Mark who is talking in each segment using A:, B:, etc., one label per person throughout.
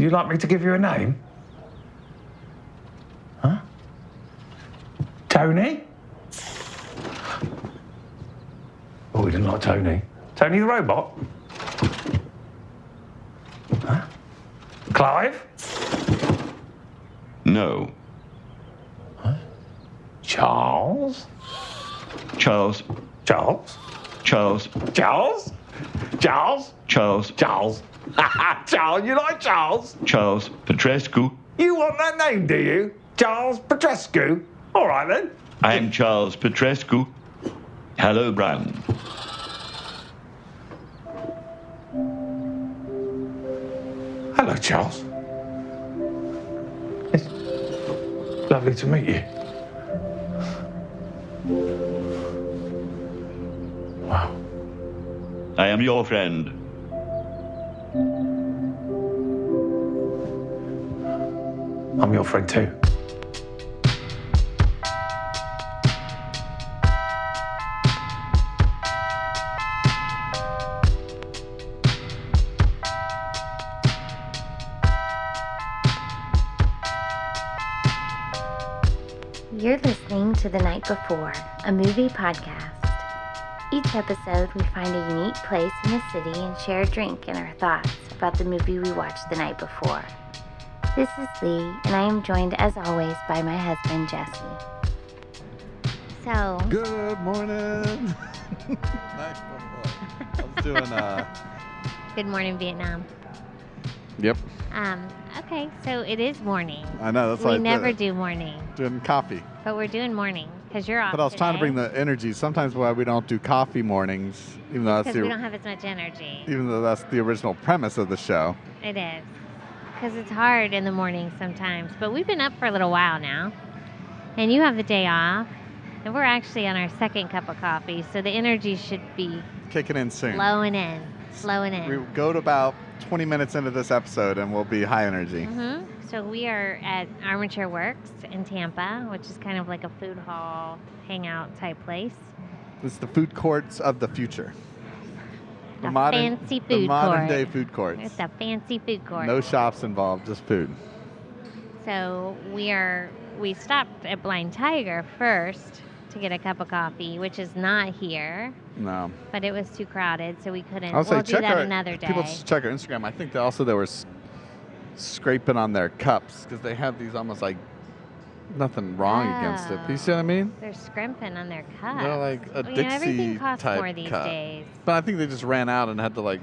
A: Would you like me to give you a name? Huh? Tony? Oh, we didn't like Tony. Tony the robot? Huh? Clive?
B: No.
A: Huh? Charles?
B: Charles.
A: Charles?
B: Charles.
A: Charles? Charles?
B: Charles.
A: Charles? Charles, you like Charles?
B: Charles Petrescu.
A: You want that name, do you? Charles Petrescu? All right, then.
B: I am Charles Petrescu. Hello, Brian.
A: Hello, Charles. It's lovely to meet you. Wow.
B: I am your friend.
A: I'm your friend too.
C: You're listening to The Night Before, a movie podcast. Each episode, we find a unique place in the city and share a drink and our thoughts about the movie we watched the night before. This is Lee, and I am joined, as always, by my husband, Jesse. So...
D: Good morning! Night before. I was doing,
C: Good morning, Vietnam.
D: Yep.
C: Okay, so it is morning.
D: I know, that's why
C: We
D: I did
C: never
D: it.
C: do morning,
D: Doing coffee.
C: but we're doing morning, because you're off
D: But I was trying to bring
C: today,
D: the energy. Sometimes why we don't do coffee mornings, even though that's
C: because we don't have as much energy.
D: even though that's the original premise of the show.
C: It is. Because it's hard in the morning sometimes. But we've been up for a little while now. And you have the day off. And we're actually on our second cup of coffee. So the energy should be
D: Kicking in soon.
C: flowing in. Flowing in.
D: We go to about 20 minutes into this episode and we'll be high energy.
C: Mm-hmm. So we are at Armature Works in Tampa, which is kind of like a food hall, hangout type place.
D: It's the food courts of the future.
C: A fancy food
D: The modern
C: court.
D: day food courts.
C: It's a fancy food court.
D: No shops involved, just food.
C: So we stopped at Blind Tiger first to get a cup of coffee, which is not here,
D: No.
C: but it was too crowded, so we couldn't.
D: I'll say
C: We'll do
D: check
C: that
D: our,
C: another day.
D: People should check our Instagram. I think they were scraping on their cups because they have these almost like nothing wrong against it. You see what I mean?
C: They're scrimping on their cups.
D: They're like a
C: Well,
D: Dixie
C: everything costs
D: type
C: more these
D: cup.
C: days.
D: But I think they just ran out and had to like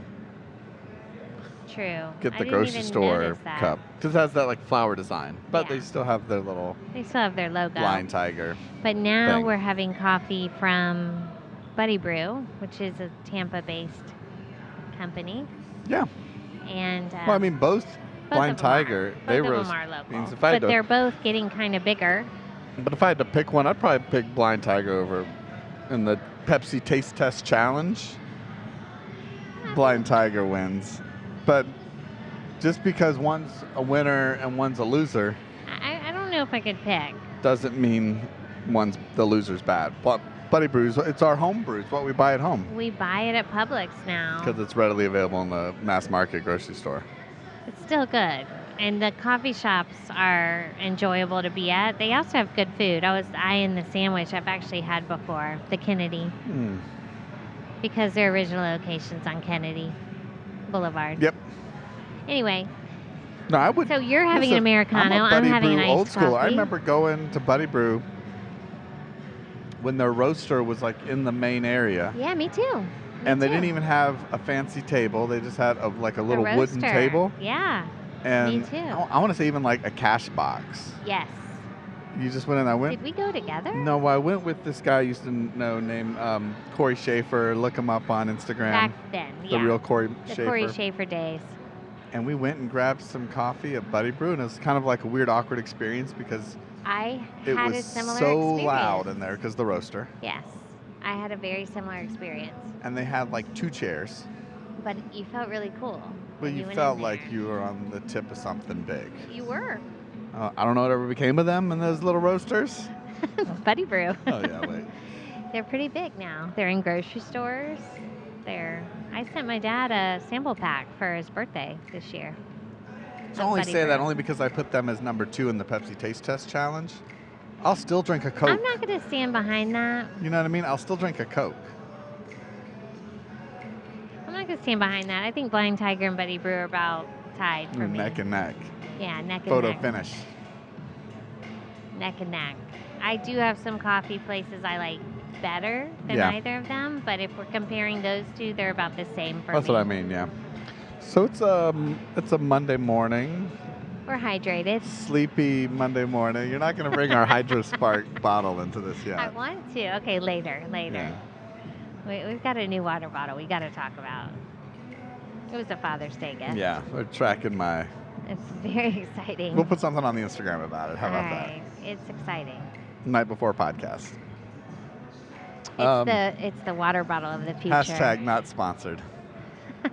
C: True.
D: get
C: I
D: the
C: didn't
D: grocery
C: even
D: store
C: notice that.
D: cup because it has that like flower design. But
C: Yeah.
D: they still have their little
C: They still have their logo.
D: Blind Tiger.
C: But now
D: thing.
C: we're having coffee from Brew, which is a Tampa-based company.
D: Yeah.
C: And
D: Well, I mean, both Blind
C: of them are.
D: Tiger, they
C: Both of
D: roast
C: them are local.
D: beans. If I had
C: But
D: to-
C: they're both getting kind of bigger.
D: But if I had to pick one, I'd probably pick Blind Tiger over in the Pepsi Taste Test Challenge. Blind Tiger wins. But just because one's a winner and one's a loser
C: I don't know if I could pick.
D: doesn't mean the loser's bad. But Buddy Brews, it's our home brew. It's what we buy at home
C: We buy it at Publix now.
D: because it's readily available in the mass market grocery store.
C: It's still good. And the coffee shops are enjoyable to be at. They also have good food. I was eyeing the sandwich I've actually had before, the Kennedy, because their original location's on Kennedy Boulevard.
D: Yep.
C: Anyway,
D: No, I would.
C: so you're having
D: listen,
C: an Americano.
D: I'm a
C: I'm
D: Buddy
C: having
D: Brew
C: an iced
D: old school. I
C: coffee.
D: remember going to Buddy Brew when their roaster was like in the main area.
C: Yeah, me too.
D: And they didn't even have a fancy table. They just had a little
C: A
D: wooden
C: roaster.
D: table.
C: Yeah.
D: And
C: too.
D: I want to say even like a cash box.
C: Yes.
D: You just went in. I went.
C: Did we go together?
D: No, I went with this guy I used to know named Corey Schaefer. Look him up on Instagram.
C: Back then,
D: The
C: yeah.
D: real Corey
C: The
D: Schaefer.
C: Corey Schaefer days.
D: And we went and grabbed some coffee at Buddy Brew, and it was kind of like a weird, awkward experience because
C: I
D: it
C: had
D: was
C: a similar
D: so
C: experience.
D: loud in there because the roaster.
C: Yes. I had a very similar experience.
D: And they had like 2 chairs.
C: But you felt really cool.
D: But
C: when
D: you
C: went
D: felt
C: in
D: like
C: there.
D: you were on the tip of something big.
C: You were.
D: I don't know whatever became of them and those little roasters.
C: Buddy Brew.
D: Oh, yeah, wait.
C: They're pretty big now. They're in grocery stores. I sent my dad a sample pack for his birthday this year.
D: only
C: Buddy
D: say that
C: Brew.
D: only because I put them as number 2 in the Pepsi Taste Test Challenge. I'll still drink a Coke.
C: I'm not going to stand behind that.
D: You know what I mean? I'll still drink a Coke.
C: I'm not going to stand behind that. I think Blind Tiger and Buddy Brew are about tied for me.
D: Neck and neck.
C: Yeah, neck and
D: Photo
C: neck.
D: finish.
C: Neck and neck. I do have some coffee places I like better than either of them, but if we're comparing those two, they're about the same for me.
D: That's what I mean, yeah. So it's a Monday morning.
C: We're hydrated.
D: Sleepy Monday morning. You're not going to bring our Hydro Spark bottle into this yet.
C: I want to. Okay, later.
D: Yeah.
C: We've got a new water bottle we got to talk about. It was a Father's Day gift.
D: Yeah, we're tracking my...
C: It's very exciting.
D: We'll put something on the Instagram about it. How about
C: Right. It's exciting.
D: that? Night before podcast.
C: It's the water bottle of the future.
D: Hashtag not sponsored.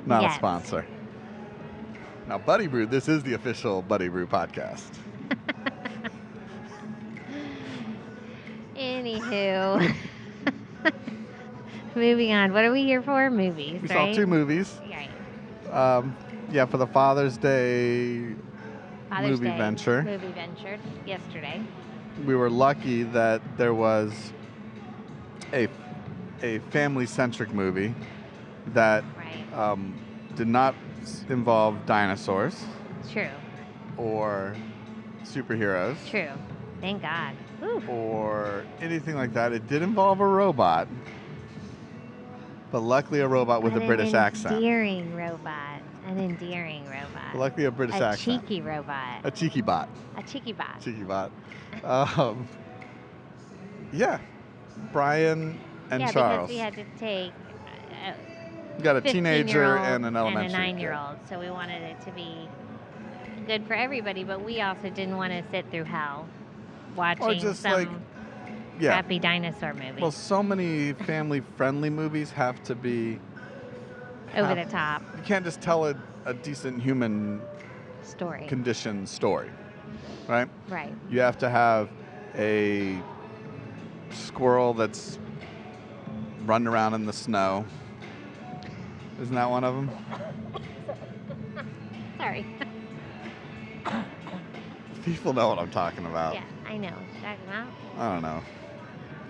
D: Not
C: Yes.
D: a sponsor. Now, Buddy Brew, this is the official Buddy Brew podcast.
C: Anywho. Moving on. What are we here for? Movies,
D: We
C: right?
D: saw 2 movies.
C: Right.
D: Yeah, for the Father's Day
C: Father's
D: movie
C: Day
D: venture.
C: Movie venture yesterday.
D: We were lucky that there was a family-centric movie that
C: Right.
D: did not involve dinosaurs
C: True.
D: or superheroes
C: True. Thank God. Whew.
D: or anything like that. It did involve a robot, but luckily a robot with
C: But
D: a British accent.
C: An endearing robot. An endearing robot.
D: Luckily a British
C: a
D: accent.
C: cheeky robot.
D: A cheeky bot.
C: A cheeky bot.
D: Cheeky bot. Yeah. Brian and
C: yeah,
D: Charles.
C: because we had to take
D: You got a
C: 15-year-old
D: teenager and an elementary
C: and a
D: kid.
C: 9-year-old, so we wanted it to be good for everybody, but we also didn't want to sit through hell watching
D: just
C: some
D: like, yeah.
C: crappy dinosaur movie
D: Well, so many family-friendly movies have to be
C: over the top
D: You can't just tell a decent human
C: story.
D: condition story, right?
C: Right.
D: You have to have a squirrel that's running around in the snow. Isn't that one of them?
C: Sorry.
D: People know what I'm talking about.
C: Yeah, I know. Talking about.
D: I don't know.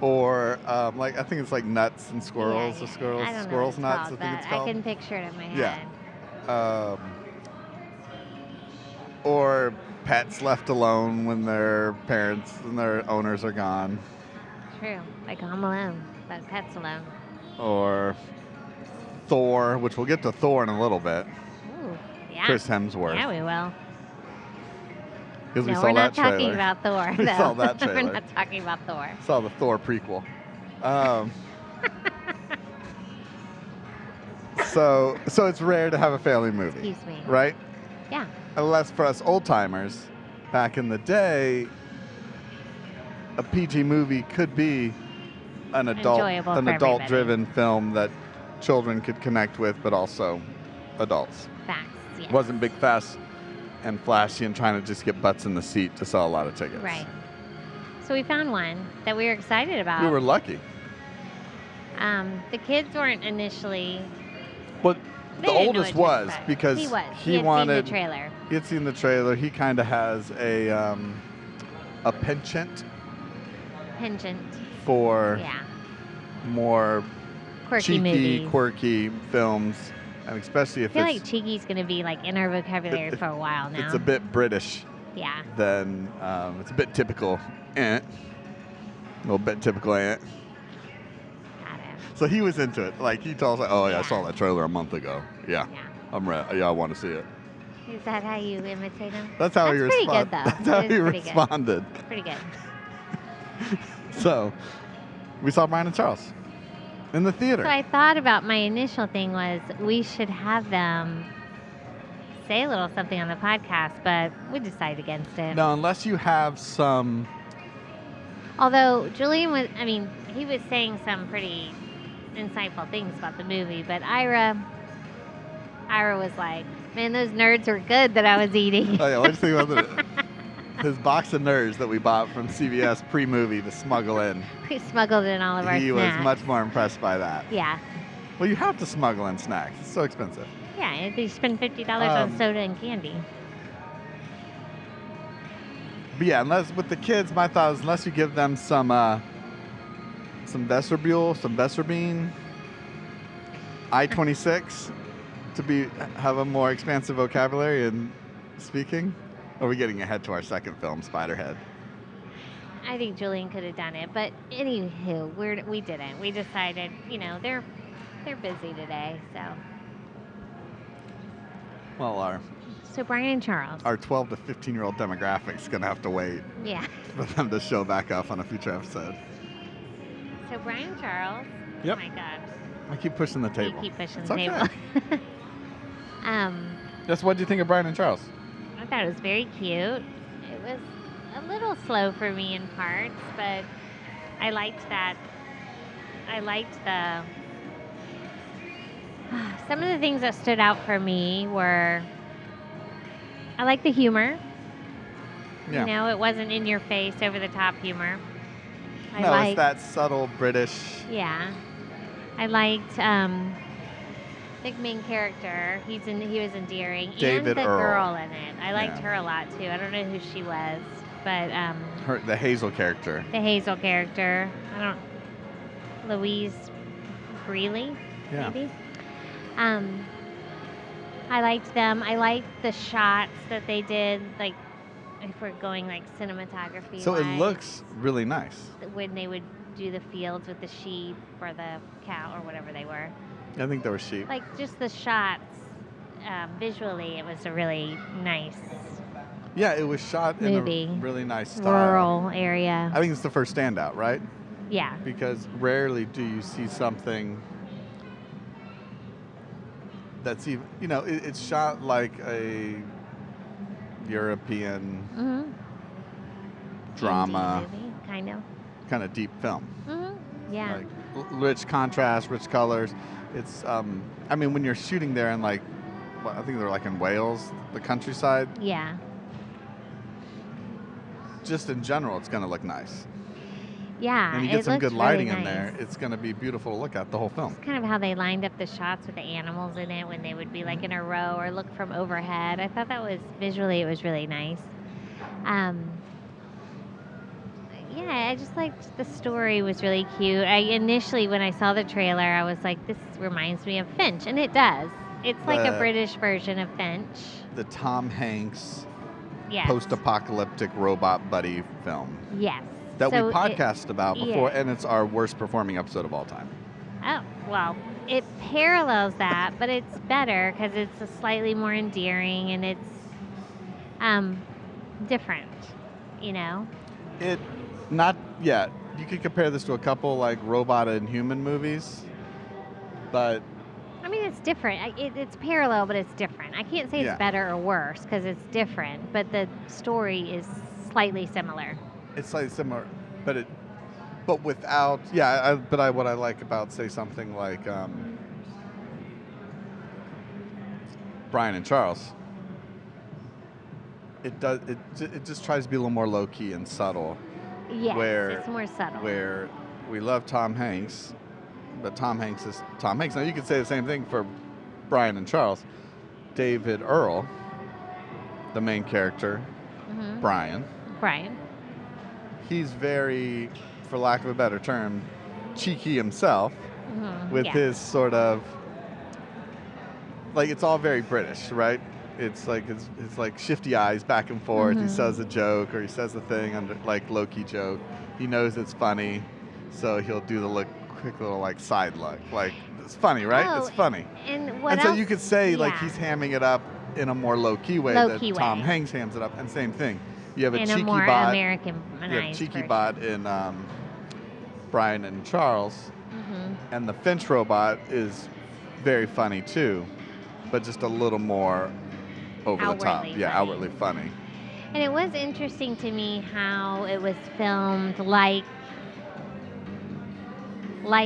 D: Or like I think it's like nuts and squirrels.
C: Yeah,
D: Or squirrels.
C: I don't know
D: Squirrels
C: what it's
D: nuts.
C: called,
D: I think it's
C: but
D: called.
C: I can picture it in my
D: Yeah.
C: head.
D: Or pets left alone when their parents and their owners are gone.
C: True. Like Home Alone, but pets alone.
D: Or Thor, which we'll get to Thor in a little bit.
C: Ooh, yeah.
D: Chris Hemsworth.
C: Yeah, we will.
D: Because we
C: No,
D: saw
C: we're
D: that
C: not talking
D: trailer.
C: about Thor,
D: We
C: though.
D: saw that
C: We're
D: trailer.
C: not talking about Thor.
D: Saw the Thor prequel. So it's rare to have a family movie.
C: Excuse me.
D: Right?
C: Yeah.
D: Unless for us old timers, back in the day, a PG movie could be an
C: Enjoyable for
D: adult-driven film that children could connect with, but also adults.
C: Facts. Yes.
D: It wasn't big, fast, and flashy, and trying to just get butts in the seat to sell a lot of tickets.
C: Right. So we found one that we were excited about.
D: We were lucky.
C: The kids weren't initially.
D: But
C: They
D: the
C: didn't know
D: oldest
C: what to
D: was
C: expect.
D: because
C: He was.
D: he
C: He had
D: wanted.
C: seen the trailer.
D: He had seen the trailer. He kind of has a penchant
C: Penchant.
D: for
C: Yeah.
D: more
C: Quirky
D: cheeky,
C: movies.
D: quirky films, and especially
C: I
D: if
C: feel like
D: it's
C: cheeky's going to be like in our vocabulary
D: if
C: for a while now.
D: it's a bit British,
C: Yeah.
D: then it's a bit typical. A little bit typical.
C: Got it.
D: So he was into it. Like he told us, "Oh yeah, I
C: Yeah.
D: saw that trailer a month ago. Yeah,
C: Yeah.
D: I'm ready. Yeah, I want to see it."
C: Is that how you imitate him?
D: That's how he
C: pretty
D: responded.
C: good, though.
D: That's how
C: It
D: he
C: is pretty good.
D: responded.
C: Pretty good.
D: So we saw Brian and Charles in the theater.
C: So I thought about my initial thing was we should have them say a little something on the podcast, but we decided against it.
D: No, unless you have some.
C: Although Julian was, he was saying some pretty insightful things about the movie, but Ira was like, man, those nerds were good that I was eating.
D: Oh yeah, what do you think about his box of nerds that we bought from CVS pre-movie to smuggle in?
C: We smuggled in all of our
D: He was
C: snacks.
D: much more impressed by that.
C: Yeah.
D: Well, you have to smuggle in snacks. It's so expensive.
C: Yeah, you spend $50 on soda and candy.
D: But yeah, unless with the kids, my thought is unless you give them some vestibule, some Vesterbean, I-26 to have a more expansive vocabulary in speaking. Or are we getting ahead to our second film, Spiderhead?
E: I think Julian could have done it, but anywho, we didn't. We decided, they're busy today, so.
D: Well,
E: So Brian and Charles.
D: our 12 to 15-year-old demographic is going to have to wait
E: Yeah.
D: for them to show back up on a future episode.
E: So Brian and Charles.
D: Yep.
E: Oh my God.
D: I keep pushing the table.
E: You keep pushing
D: It's
E: the
D: okay.
E: table.
D: Just what do you think of Brian and Charles?
E: I thought it was very cute. It was a little slow for me in parts, but I liked that. I liked the. Some of the things that stood out for me were. I like the humor.
D: Yeah.
E: It wasn't in your face, over the top humor.
D: It's that subtle British.
E: Yeah. I liked big main character. He was endearing.
D: David
E: and the
D: Earl.
E: girl in it. I liked her a lot too. I don't know who she was, but
D: The Hazel character.
E: the Hazel character. Louise Greeley,
D: Yeah.
E: maybe. I liked them. I liked the shots that they did, like if we're going like cinematography.
D: So it looks really nice.
E: When they would do the fields with the sheep or the cow or whatever they were.
D: I think there were sheep.
E: Like just the shots, visually, it was a really nice
D: Yeah, it was shot
E: movie.
D: in a really nice style.
E: Rural area.
D: I think it's the first standout, right?
E: Yeah.
D: Because rarely do you see something that's even, it's shot like a European
E: Mm-hmm.
D: drama,
E: Movie,
D: kind of deep film.
E: Mm-hmm. Yeah.
D: Like rich contrast, rich colors. It's, when you're shooting there in I think they're like in Wales, the countryside.
E: Yeah.
D: Just in general, it's going to look nice.
E: Yeah.
D: And you get some good
E: looked
D: lighting
E: really
D: in there.
E: nice.
D: It's going to be beautiful to look at the whole film.
E: It's kind of how they lined up the shots with the animals in it when they would be like in a row or look from overhead. I thought that was visually it was really nice. Yeah, I just liked the story was really cute. Initially when I saw the trailer, I was like, this reminds me of Finch, and it does. It's like a British version of Finch.
D: The Tom Hanks
E: Yes.
D: post-apocalyptic robot buddy film
E: Yes.
D: that
E: So
D: we podcasted about before,
E: yeah.
D: and it's our worst performing episode of all time.
E: Oh, well, it parallels that, but it's better because it's a slightly more endearing and it's different,
D: It, not yet. You could compare this to a couple like robot and human movies, but
E: I mean, it's different. It's parallel, but it's different. I can't say
D: Yeah.
E: it's better or worse because it's different, but the story is slightly similar.
D: it's slightly similar. But without, what I like about, say, something like Brian and Charles, it just tries to be a little more low key and subtle.
E: Yes,
D: Where-
E: it's more subtle.
D: Where we love Tom Hanks, but Tom Hanks is Tom Hanks. Now you could say the same thing for Brian and Charles. David Earl, the main character,
E: Mhm.
D: Brian, he's very, for lack of a better term, cheeky himself with
E: Yeah.
D: his sort of, like, it's all very British, right? It's like his like shifty eyes back and forth. He says a joke or he says a thing under like low-key joke. He knows it's funny, so he'll do the quick little like side look. Like, it's funny, right?
E: Oh,
D: It's funny.
E: And what
D: And
E: else?
D: so you could say like
E: Yeah.
D: he's hamming it up in a more low-key way
E: Low-key
D: that Tom
E: way.
D: Hanks hams it up. And same thing. You have a
E: in
D: cheeky
E: a more
D: bot.
E: Americanized
D: You have cheeky
E: version.
D: bot in Brian and Charles, and the Finch robot is very funny too, but just a little more over the top.
E: Outwardly
D: Yeah,
E: funny.
D: outwardly funny.
E: And it was interesting to me how it was filmed like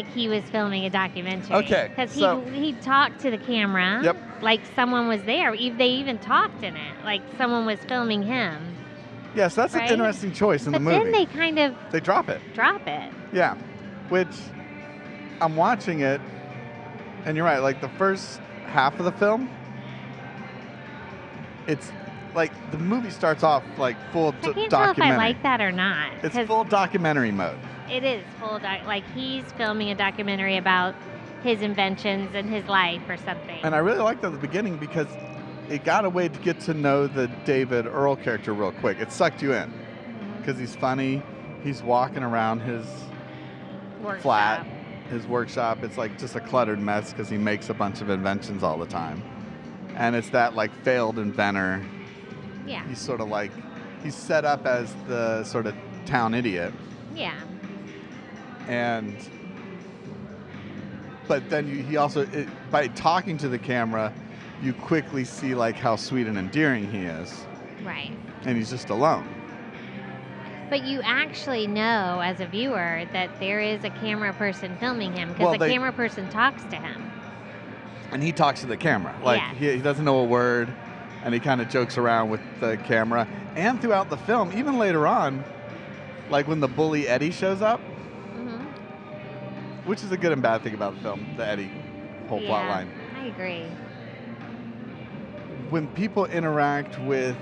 E: he was filming a documentary.
D: Okay,
E: Because
D: so-
E: he talked to the camera.
D: Yep.
E: Like someone was there. They even talked in it. Like someone was filming him.
D: Yes, that's
E: Right?
D: an interesting choice in
E: But
D: the movie.
E: then they kind of
D: They drop it.
E: drop it.
D: Yeah, which I'm watching it, and you're right. Like the first half of the film, like the movie starts off like full
E: I can't tell if
D: documentary.
E: I like that or not.
D: It's
E: 'cause
D: full documentary mode.
E: It is full like he's filming a documentary about his inventions and his life or something.
D: And I really liked that at the beginning because it got a way to get to know the David Earl character real quick. It sucked you in because he's funny. He's walking around his
E: Workshop.
D: flat, his workshop. It's like just a cluttered mess because he makes a bunch of inventions all the time. And it's that like failed inventor.
E: Yeah.
D: He's sort of like, he's set up as the sort of town idiot.
E: Yeah.
D: But then he also, by talking to the camera, you quickly see like how sweet and endearing he is.
E: Right.
D: And he's just alone.
E: But you actually know as a viewer that there is a camera person filming him because the camera person talks to him.
D: And he talks to the camera. Like he doesn't know a word and he kind of jokes around with the camera. And throughout the film, even later on, like when the bully Eddie shows up, which is a good and bad thing about the film, the Eddie whole plot line.
E: I agree.
D: When people interact with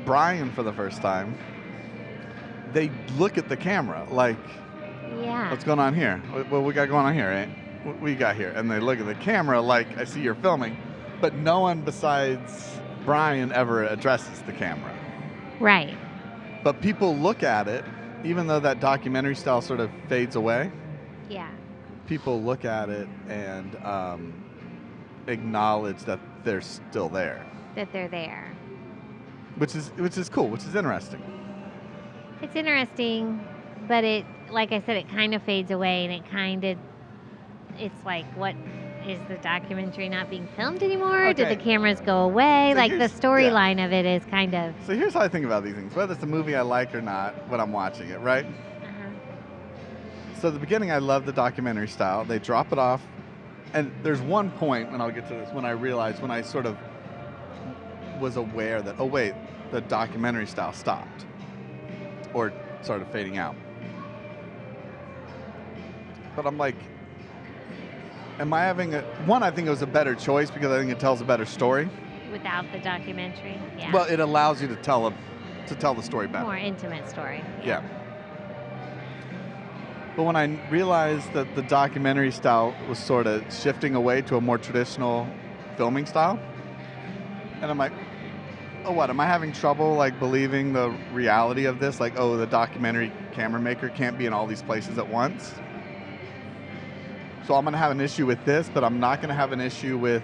D: Brian for the first time, they look at the camera like, what's going on here? What we got going on here, right? What we got here? And they look at the camera like, I see you're filming. But no one besides Brian ever addresses the camera.
E: Right.
D: But people look at it, even though that documentary style sort of fades away.
E: Yeah.
D: People look at it and acknowledge that they're still there.
E: That they're there.
D: Which is cool, which is interesting.
E: It's interesting, but it, like I said, it kind of fades away, and it's like, what, is the documentary not being filmed anymore?
D: Okay.
E: Did the cameras go away?
D: So
E: like the storyline of it is kind of.
D: So here's how I think about these things, whether it's a movie I like or not, when I'm watching it, right? So at the beginning, I love the documentary style. They drop it off, and there's one point, and I'll get to this, when I realized, when I sort of was aware that, oh wait, the documentary style stopped, or started fading out. But I'm like, am I having I think it was a better choice because I think it tells a better story.
E: Without the documentary, yeah.
D: Well, it allows you to tell the story better.
E: More intimate story.
D: Yeah. But when I realized that the documentary style was sort of shifting away to a more traditional filming style, and I'm like, oh, what, am I having trouble like believing the reality of this? Like, oh, the documentary camera maker can't be in all these places at once. So I'm going to have an issue with this, but I'm not going to have an issue with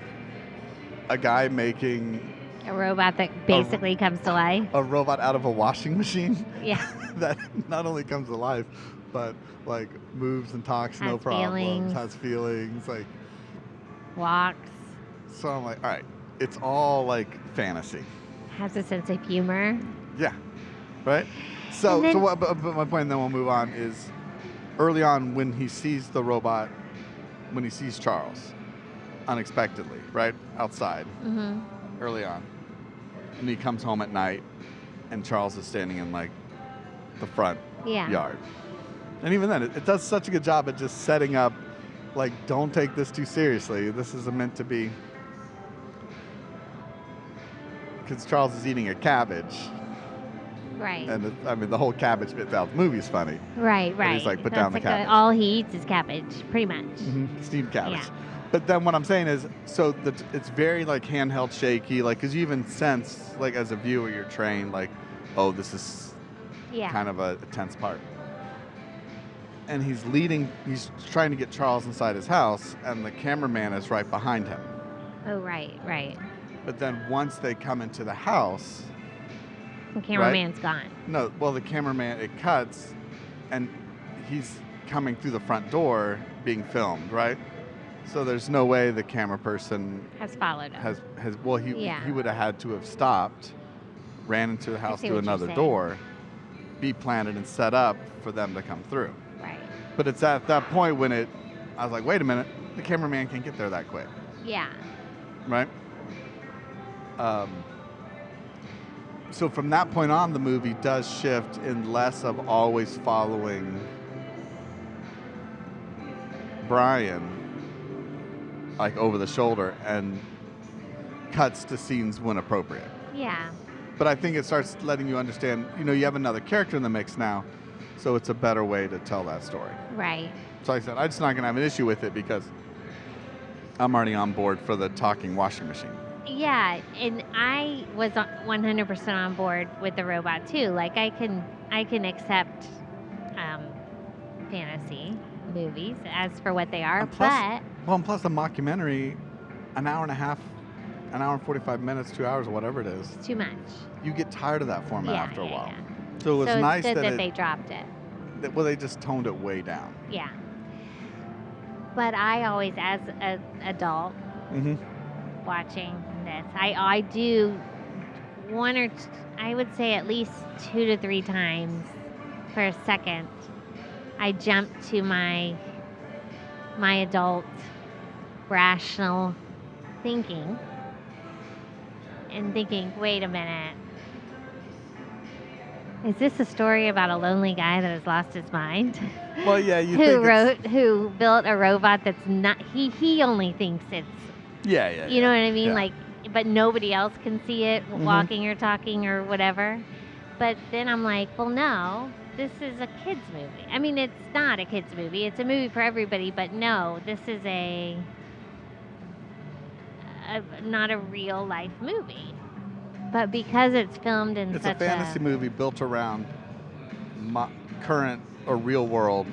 D: a guy making
E: a robot that basically comes to life.
D: A robot out of a washing machine.
E: Yeah.
D: That not only comes to life, but like moves and talks, no problems, has feelings, like
E: walks.
D: So I'm like, all right, it's all like fantasy.
E: Has a sense of humor.
D: Yeah. Right? So but my point, and then we'll move on, is early on when he sees the robot, when he sees Charles unexpectedly, right? Outside. Early on. And he comes home at night and Charles is standing in like the front yard. And even then, it does such a good job at just setting up, like, don't take this too seriously. This is meant to be, because Charles is eating a cabbage.
E: Right.
D: And I mean, the whole cabbage bit out the movie's funny.
E: Right.
D: And he's like, put down the cabbage.
E: All he eats is cabbage, pretty much.
D: Steamed cabbage.
E: Yeah.
D: But then what I'm saying is, so it's very like handheld shaky, like, because you even sense, like, as a viewer, you're trained, like, oh, this is kind of a tense part. And he's trying to get Charles inside his house, and the cameraman is right behind him.
E: Oh, right.
D: But then once they come into the house,
E: the cameraman's gone.
D: No, well, the cameraman, it cuts, and he's coming through the front door being filmed, right? So there's no way the camera person
E: has followed him.
D: He would have had to have stopped, ran into the house through another door, be planted and set up for them to come through.
E: Right.
D: But it's at that point when I was like, wait a minute, the cameraman can't get there that quick.
E: Yeah.
D: Right? So from that point on, the movie does shift in less of always following Brian, like, over the shoulder, and cuts to scenes when appropriate.
E: Yeah.
D: But I think it starts letting you understand, you have another character in the mix now, so it's a better way to tell that story.
E: Right.
D: So like I said, I'm just not going to have an issue with it because I'm already on board for the talking washing machine.
E: Yeah, and I was 100% on board with the robot too. Like I can accept fantasy movies as for what they are,
D: And plus,
E: but
D: and plus the mockumentary, an hour and a half, an hour and 45 minutes, 2 hours, or whatever it is.
E: it's too much.
D: You get tired of that format
E: Yeah,
D: after a
E: yeah,
D: while.
E: yeah.
D: So it was
E: so
D: nice
E: it's good
D: that
E: they dropped it.
D: Well, they just toned it way down.
E: Yeah. But I always, as an adult,
D: Mm-hmm.
E: watching this, I do I would say at least 2 to 3 times for a second, I jump to my adult rational thinking and thinking, wait a minute, is this a story about a lonely guy that has lost his mind?
D: Well, yeah,
E: who built a robot that's not, he only thinks it's,
D: Yeah.
E: you know what I mean?
D: Yeah.
E: Like, but nobody else can see it
D: Mhm.
E: walking or talking or whatever. But then I'm like, well, no, this is a kid's movie. I mean, it's not a kid's movie. It's a movie for everybody, but no, this is not a real life movie. But because it's filmed in
D: It's
E: such
D: a fantasy movie built around current or real world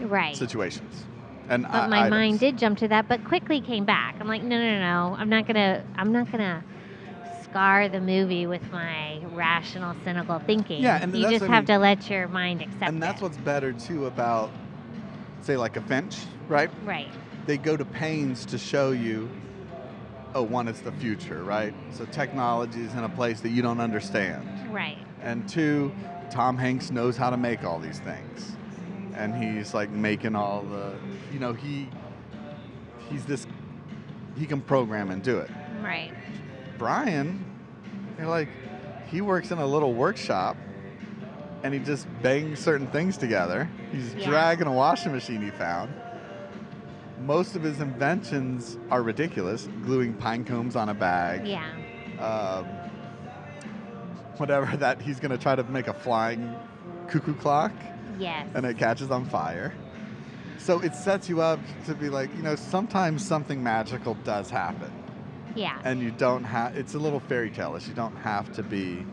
E: right.
D: situations. And
E: But my
D: items.
E: mind did jump to that, but quickly came back. I'm like, no. I'm not gonna scar the movie with my rational, cynical thinking.
D: Yeah, and
E: you
D: that's
E: just
D: what I
E: have
D: mean.
E: to let your mind accept it.
D: And that's what's better too about, say, like a Finch, right?
E: right.
D: They go to pains to show you, one, it's the future, right? So technology is in a place that you don't understand.
E: Right.
D: And two, Tom Hanks knows how to make all these things. And he's like making all the, he can program and do it.
E: Right.
D: Brian, he works in a little workshop and he just bangs certain things together. He's dragging a washing machine he found. Most of his inventions are ridiculous. Gluing pine cones on a bag.
E: Yeah.
D: Whatever that he's going to try to make a flying cuckoo clock.
E: Yes.
D: And it catches on fire. So it sets you up to be like, sometimes something magical does happen.
E: Yeah.
D: And you don't have, it's a little fairy tale-ish. You don't have to be.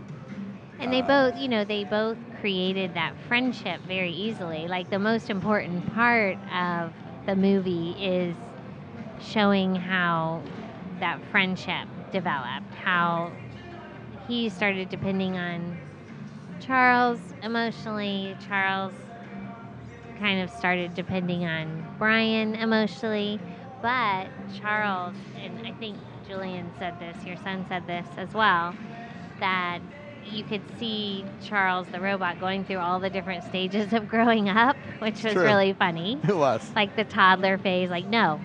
E: And they both created that friendship very easily. Like the most important part of the movie is showing how that friendship developed, how he started depending on Charles emotionally. Charles kind of started depending on Brian emotionally. But Charles, and I think Julian said this, your son said this as well, that you could see Charles the robot going through all the different stages of growing up, which was
D: True.
E: really funny.
D: It was.
E: Like the toddler phase, like no,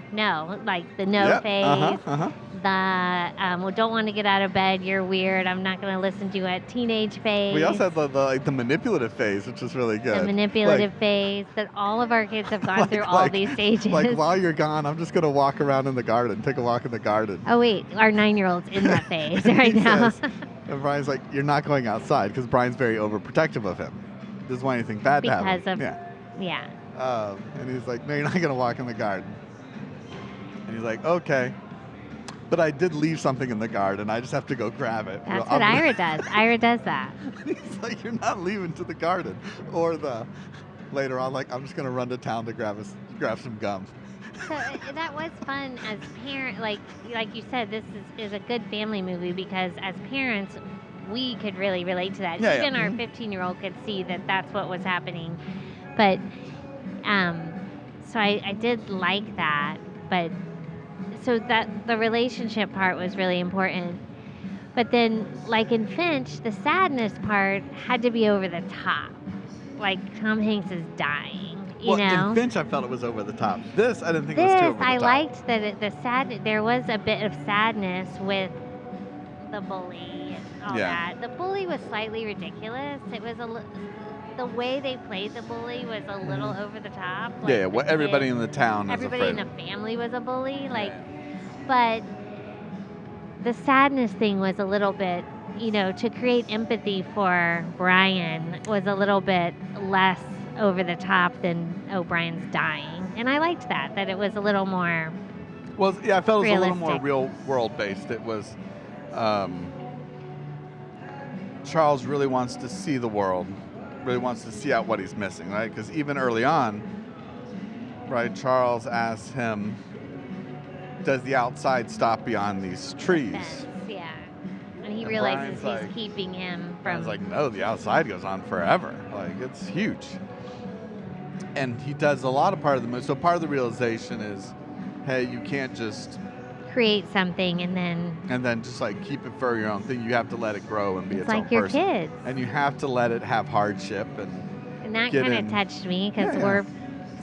E: like the no
D: Yep.
E: phase.
D: Uh-huh.
E: The don't want to get out of bed, you're weird, I'm not going to listen to you at teenage phase.
D: We also had the manipulative phase, which was really good.
E: The manipulative phase, that all of our kids have gone through all these stages.
D: Like, while you're gone, I'm just going to walk around in the garden, take a walk in the garden.
E: Oh wait, our 9-year-old's in that phase right now.
D: And Brian's like, you're not going outside, because Brian's very overprotective of him. Doesn't want anything bad to happen.
E: Because of, yeah.
D: And he's like, no, you're not going to walk in the garden. And he's like, okay. But I did leave something in the garden. I just have to go grab it.
E: That's what Ira does. Ira does that.
D: He's like, you're not leaving to the garden. Or later on, like, I'm just going to run to town to grab some gum.
E: So that was fun as parent. Like you said, this is a good family movie because as parents, we could really relate to that. Even our 15-year-old could see that that's what was happening. But so I did like that. But so that the relationship part was really important. But then, like in Finch, the sadness part had to be over the top. Like Tom Hanks is dying. You know?
D: In Finch, I felt it was over the top. This, I didn't think it was too over the top.
E: I liked that there was a bit of sadness with the bully and all that. The bully was slightly ridiculous. It was the way they played the bully was a little over the top. Like
D: everybody in the town is
E: everybody in
D: afraid.
E: the family was a bully. But the sadness thing was a little bit, to create empathy for Brian was a little bit less over the top than, oh, Brian's dying. And I liked that it was a little more
D: Well, yeah, I felt it was a little more
E: realistic.
D: real world based. It was Charles really wants to see the world, really wants to see out what he's missing, right? Because even early on, right, Charles asks him, does the outside stop beyond these trees?
E: Fence, yeah. And he
D: And
E: realizes
D: Brian's
E: he's
D: like-
E: keeping him
D: I
E: from.
D: was like, no, the outside goes on forever. Like, it's huge. And he does a lot of part of the movie. So part of the realization is, hey, you can't just,
E: create something and then
D: just like keep it for your own thing. You have to let it grow and be
E: it's
D: its own
E: like your
D: person.
E: kids.
D: And you have to let it have hardship.
E: And that
D: get
E: kind
D: in.
E: of touched me because
D: Yeah, yeah.
E: we're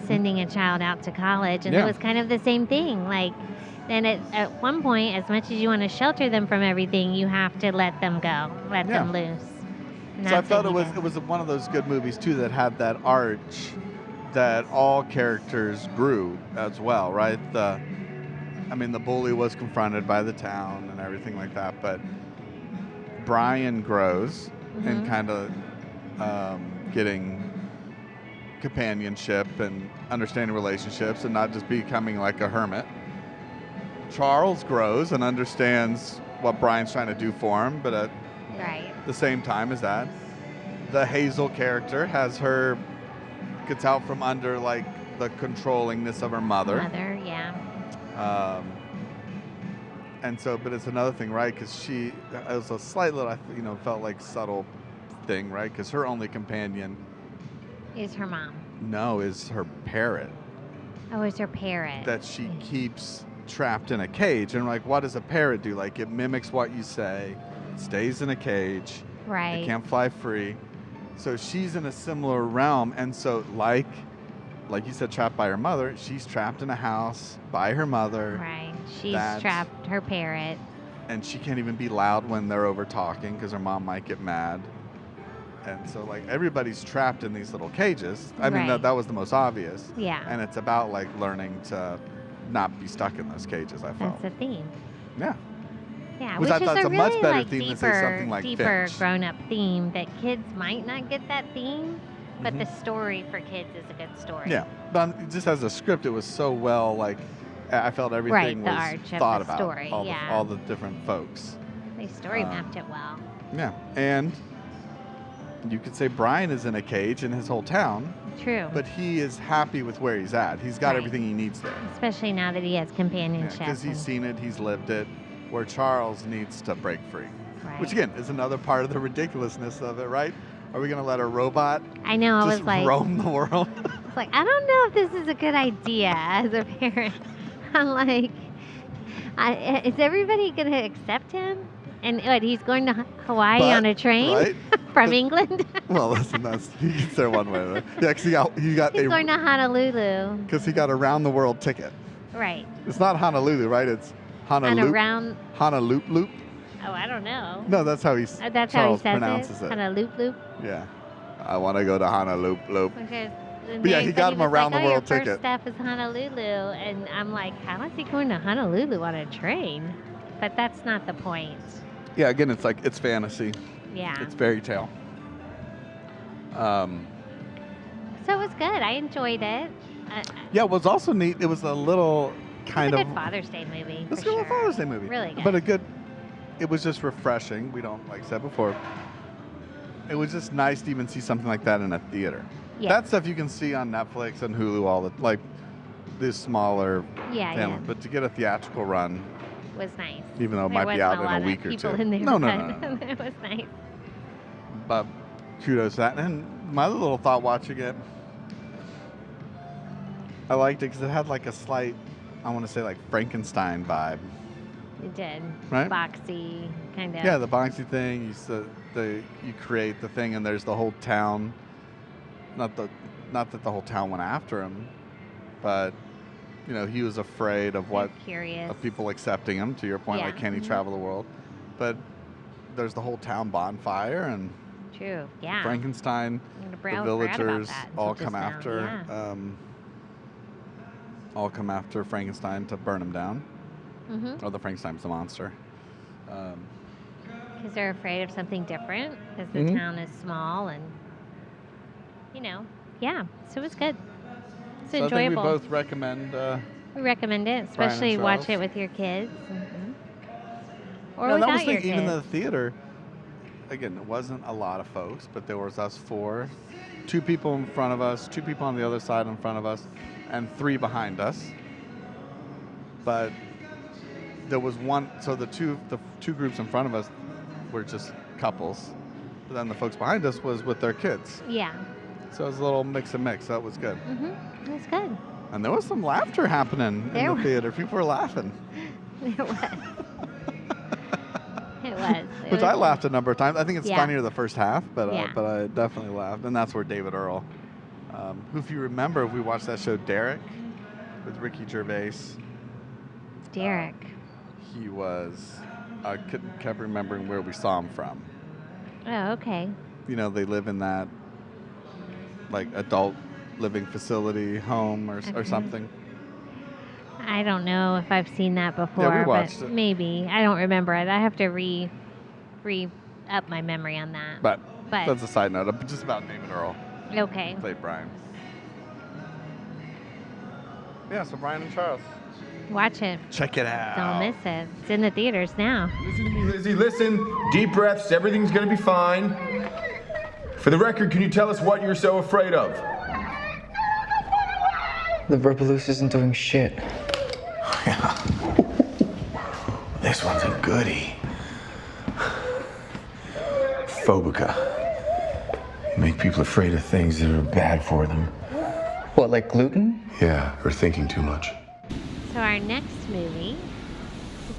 E: sending a child out to college, and
D: Yeah.
E: it was kind of the same thing. Like, then at one point, as much as you want to shelter them from everything, you have to let them go, let them loose. And
D: So I
E: that's
D: felt
E: what
D: it
E: he
D: was
E: did.
D: one of those good movies too that had that arch that all characters grew as well, right? The bully was confronted by the town and everything like that, but Brian grows and
E: Mhm.
D: kind of getting companionship and understanding relationships and not just becoming like a hermit. Charles grows and understands what Brian's trying to do for him, but at
E: Right.
D: the same time as that, the Hazel character gets out from under like the controllingness of her mother.
E: Yeah.
D: And so, but it's another thing, right? Because it was a slight little, felt like subtle thing, right? Because her only companion,
E: Is her mom.
D: is her parrot
E: Oh, it's her parrot.
D: that she keeps trapped in a cage. And like, what does a parrot do? Like, it mimics what you say, it stays in a cage,
E: Right.
D: it can't fly free. So she's in a similar realm. And so, like you said, trapped by her mother, she's trapped in a house by her mother.
E: Right. She's
D: That's-
E: trapped her parrot.
D: And she can't even be loud when they're over talking because her mom might get mad. And so, like, everybody's trapped in these little cages. I mean,
E: Right.
D: that was the most obvious.
E: Yeah.
D: And it's about, like, learning to not be stuck in those cages, I felt.
E: That's the theme.
D: Yeah.
E: Yeah,
D: Which
E: which
D: I
E: is
D: thought
E: a
D: it's a much
E: really
D: better
E: like
D: theme than, say, something like
E: deeper
D: Finch.
E: grown-up theme that kids might not get that theme, but
D: Mhm.
E: the story for kids is a good story.
D: Yeah. But just as a script, it was so well, like, I felt everything
E: Right, the
D: was
E: arch of
D: thought
E: the
D: about.
E: story, yeah.
D: All the different folks.
E: They story mapped it well.
D: Yeah. And you could say Brian is in a cage in his whole town,
E: True.
D: but he is happy with where he's at. He's got
E: Right.
D: everything he needs there.
E: Especially now that he has companionship.
D: Because he's seen it, he's lived it, where Charles needs to break free.
E: Right.
D: Which, again, is another part of the ridiculousness of it, right? Are we going to let a robot
E: I know, I
D: just
E: was like,
D: roam the world?
E: it's like, I don't know if this is a good idea as a parent. I'm like, is everybody going to accept him? And what, he's going to Hawaii
D: But-
E: on a train
D: right?
E: from England?
D: Well, listen, he gets there one way or another. Yeah, because he got
E: He's going to Honolulu.
D: because he got a round the world ticket.
E: Right.
D: It's not Honolulu, right? It's
E: And
D: Honolulu.
E: around,
D: Honolulu.
E: oh, I don't know.
D: No, that's how
E: That's how he
D: Charles
E: says
D: pronounces it.
E: On a loop loop.
D: Yeah. I want to go to Honolulu.
E: Because
D: But yeah, he got him a round the world
E: your
D: ticket.
E: First step is Honolulu, and I'm like, how is he going to Honolulu on a train? But that's not the point.
D: Yeah, again, it's like, it's fantasy.
E: Yeah.
D: It's fairy tale.
E: So it was good. I enjoyed it.
D: Yeah, it was also neat. It was a little
E: It's
D: kind
E: a
D: of.
E: good Father's Day movie.
D: It's
E: for
D: a good
E: sure.
D: Father's Day movie.
E: Really good.
D: But it was just refreshing. We don't, like I said before, it was just nice to even see something like that in a theater.
E: Yeah.
D: That stuff you can see on Netflix and Hulu, like this smaller
E: Yeah,
D: channels.
E: yeah.
D: But to get a theatrical run,
E: Was nice.
D: even though it
E: There
D: might be
E: wasn't
D: out
E: a
D: in
E: lot
D: a
E: of
D: week or
E: people
D: two.
E: in there,
D: No.
E: but it was nice.
D: But kudos to that. And my other little thought watching it, I liked it because it had like a slight, I want to say like Frankenstein vibe.
E: It did.
D: Right?
E: Boxy, kind of.
D: Yeah, the boxy thing. You create the thing, and there's the whole town. Not that the whole town went after him, but he was afraid of what
E: Curious.
D: of people accepting him. To your point,
E: Yeah.
D: like can he
E: Mhm.
D: travel the world? But there's the whole town bonfire and
E: True. Yeah.
D: Frankenstein.
E: I'm
D: The
E: forgot about
D: villagers
E: that
D: all
E: until
D: come
E: just now.
D: after.
E: Yeah.
D: All come after Frankenstein to burn him down.
E: Mm-hmm.
D: Or the Frankenstein's the monster.
E: Because they're afraid of something different because the
D: Mhm.
E: town is small and, yeah. So it was good. It's
D: So I think we
E: enjoyable.
D: both recommend.
E: We recommend it,
D: Brian and
E: especially watch
D: Charles.
E: it with your kids. Or
D: Yeah,
E: without
D: that was
E: your
D: like even in
E: kids.
D: the theater. Again, it wasn't a lot of folks, but there was us 4, 2 people in front of us, 2 people on the other side in front of us, and 3 behind us. But there was one. So the two groups in front of us were just couples. But then the folks behind us was with their kids.
E: Yeah.
D: So it was a little mix and mix. That was good.
E: It was good.
D: And there was some laughter happening
E: There
D: in the
E: was.
D: theater. People were laughing.
E: It was. It was. It
D: Which
E: was
D: I laughed a number of times. I think it's
E: Yeah.
D: funnier the first half, but
E: Yeah.
D: I definitely laughed. And that's where David Earl, who, if you remember, we watched that show Derek with Ricky Gervais.
E: Derek.
D: He was, I kept remembering where we saw him from.
E: Oh, okay.
D: You know, they live in that like adult living facility home or
E: Okay.
D: something.
E: I don't know if I've seen that before.
D: Yeah, we watched
E: but
D: it.
E: Maybe. I don't remember it. I have to re up my memory on that.
D: But
E: But-
D: that's a side note. Just about David Earl.
E: Okay.
D: Played Brian. Yeah, so Brian and Charles.
E: Watch it.
D: Check it out.
E: Don't miss it. It's in the theaters now.
F: Listen to me, Lizzie. Listen. Deep breaths. Everything's gonna be fine. For the record, can you tell us what you're so afraid of?
G: The Verbalus isn't doing shit.
F: Yeah. This one's a goodie. Phobica. You make people afraid of things that are bad for them.
G: What, like gluten?
F: Yeah, or thinking too much.
E: So our next movie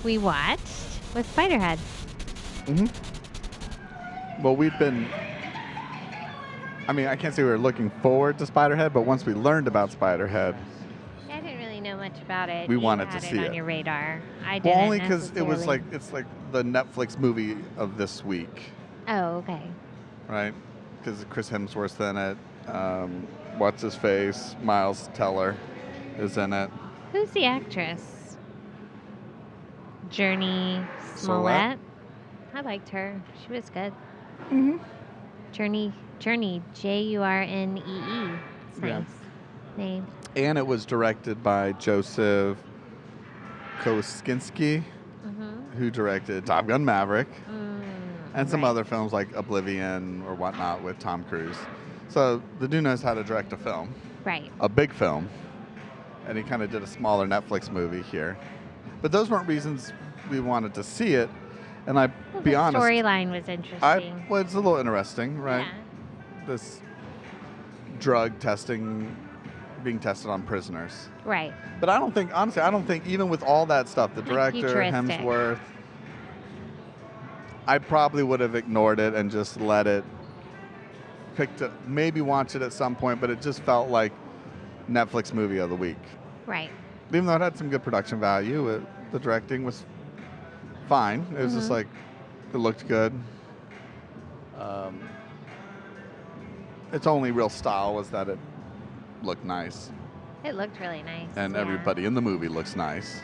E: we watched was Spiderhead.
D: Well, we'd been. I mean, I can't say we were looking forward to Spiderhead, but once we learned about Spiderhead,
E: I didn't really know much about it.
D: We
E: You
D: wanted to
E: had
D: see
E: on
D: it.
E: your radar. I didn't.
D: well, only because it was
E: necessarily.
D: it's like the Netflix movie of this week,
E: Oh, okay.
D: right? Because Chris Hemsworth's in it. What's his face? Miles Teller is in it.
E: Who's the actress? Journey
D: Smollett?
E: Smollett. I liked her. She was good.
D: Mm-hmm.
E: Journey, Journee. It's
D: Yeah.
E: nice name.
D: And it was directed by Joseph Kosinski, who directed Top Gun Maverick and some
E: right.
D: other films like Oblivion or whatnot with Tom Cruise. So the dude knows how to direct a film,
E: Right.
D: a big film, and he kind of did a smaller Netflix movie here. But those weren't reasons we wanted to see it. And I,
E: Well,
D: be
E: the
D: honest,
E: storyline was interesting.
D: well, it's a little interesting, right?
E: Yeah.
D: This drug testing, being tested on prisoners.
E: Right.
D: But I don't think, honestly, even with all that stuff, the
E: Like
D: director,
E: futuristic.
D: Hemsworth, I probably would have ignored it and just let it, maybe watch it at some point, but it just felt like Netflix movie of the week.
E: Right.
D: Even though it had some good production value, the directing was fine. It was just like, it looked good. Its only real style was that it looked nice.
E: It looked really nice.
D: And
E: yeah.
D: everybody in the movie looks nice.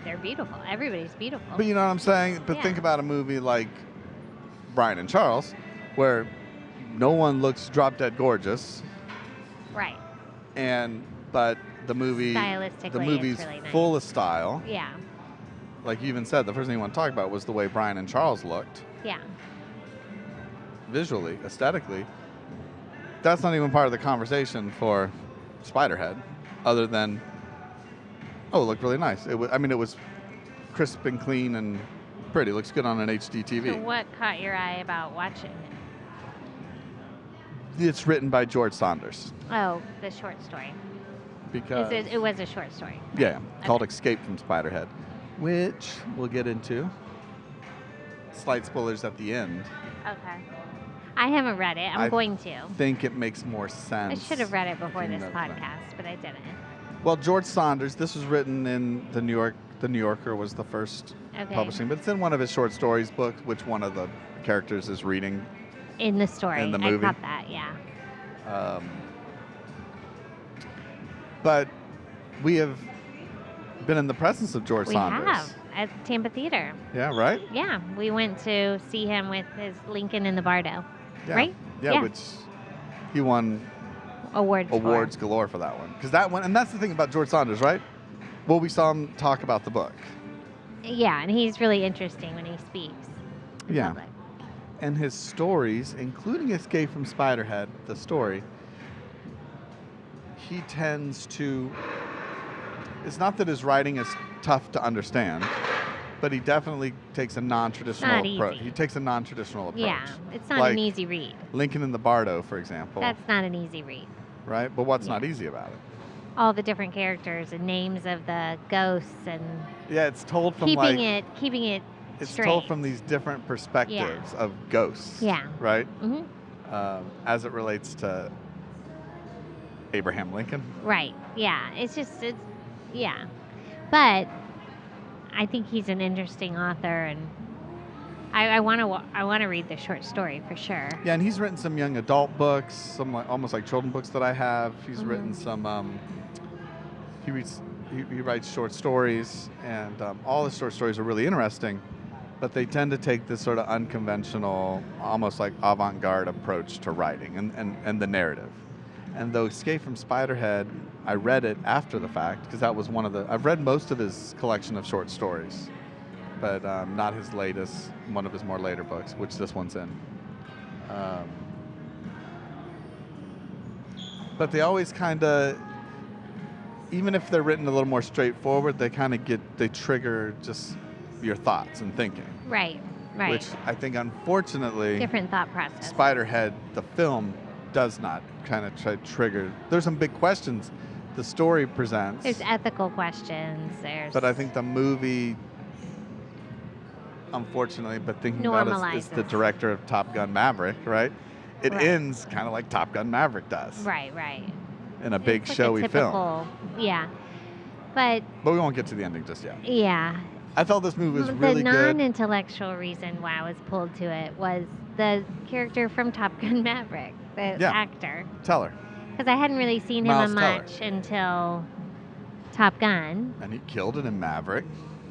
E: They're beautiful. Everybody's beautiful.
D: But you know what I'm saying? But
E: Yeah.
D: think about a movie like Brian and Charles, where no one looks drop dead gorgeous,
E: Right.
D: but the movie,
E: Stylistically,
D: the movie's
E: it's really nice.
D: full of style.
E: Yeah.
D: Like you even said, the first thing you want to talk about was the way Brian and Charles looked,
E: Yeah.
D: visually, aesthetically. That's not even part of the conversation for Spiderhead, other than, oh, it looked really nice. It was crisp and clean and pretty. Looks good on an HD TV.
E: So what caught your eye about watching it?
D: It's written by George Saunders.
E: Oh, the short story.
D: Because
E: It was a short story.
D: yeah, called
E: Okay.
D: Escape from Spiderhead, which we'll get into. Slight spoilers at the end.
E: Okay. I haven't read it. I'm
D: I
E: going to.
D: Think it makes more sense.
E: I should have read it before
D: if you
E: this
D: know that.
E: podcast, but I didn't.
D: Well, George Saunders, this was written in the New York. The New Yorker was the first
E: Okay.
D: publishing, but it's in one of his short stories books, which one of the characters is reading.
E: In the story.
D: In the movie?
E: I caught that, yeah.
D: But we have been in the presence of George
E: We
D: Saunders.
E: have. at Tampa Theater.
D: Yeah, right?
E: Yeah, we went to see him with his Lincoln in the Bardo.
D: Yeah.
E: Right?
D: Yeah, which he won
E: Awards
D: galore for that one. Because that one, and that's the thing about George Saunders, right? Well, we saw him talk about the book.
E: Yeah, and he's really interesting when he speaks. in
D: Yeah.
E: public.
D: And his stories, including Escape from Spiderhead, the story, he tends to... It's not that his writing is tough to understand, but he definitely takes a non-traditional approach. He takes a non-traditional approach.
E: Yeah, it's not
D: like
E: an easy read.
D: Lincoln in the Bardo, for example.
E: That's not an easy read.
D: Right? But what's not easy about it?
E: All the different characters and names of the ghosts and
D: Yeah, it's told from
E: keeping it
D: it's
E: straight.
D: told from these different perspectives of ghosts.
E: Yeah.
D: Right?
E: Mm-hmm.
D: As it relates to Abraham Lincoln.
E: Right. Yeah. It's yeah. But I think he's an interesting author, and I want to read the short story for sure.
D: Yeah, and he's written some young adult books, some almost like children books that I have. He's written some. He writes short stories, and all his short stories are really interesting, but they tend to take this sort of unconventional, almost like avant-garde approach to writing and the narrative. And though Escape from Spiderhead, I read it after the fact because that was I've read most of his collection of short stories, but not his latest, one of his more later books, which this one's in. But they always kind of, even if they're written a little more straightforward, they trigger just your thoughts and thinking.
E: Right. Right.
D: Which I think, unfortunately,
E: different thought process.
D: Spiderhead, the film, does not kind of trigger. There's some big questions the story presents.
E: There's ethical questions.
D: But I think the movie, unfortunately, but thinking about it, is the director of Top Gun Maverick, right? It ends kind of like Top Gun Maverick does.
E: Right, right.
D: In a big
E: like
D: showy
E: a typical
D: film.
E: Yeah. But
D: we won't get to the ending just yet.
E: Yeah.
D: I felt this movie was really good.
E: The non-intellectual reason why I was pulled to it was the character from Top Gun Maverick, the actor.
D: Teller.
E: Because I hadn't really seen
D: Miles
E: him much until Top Gun.
D: And he killed it in Maverick.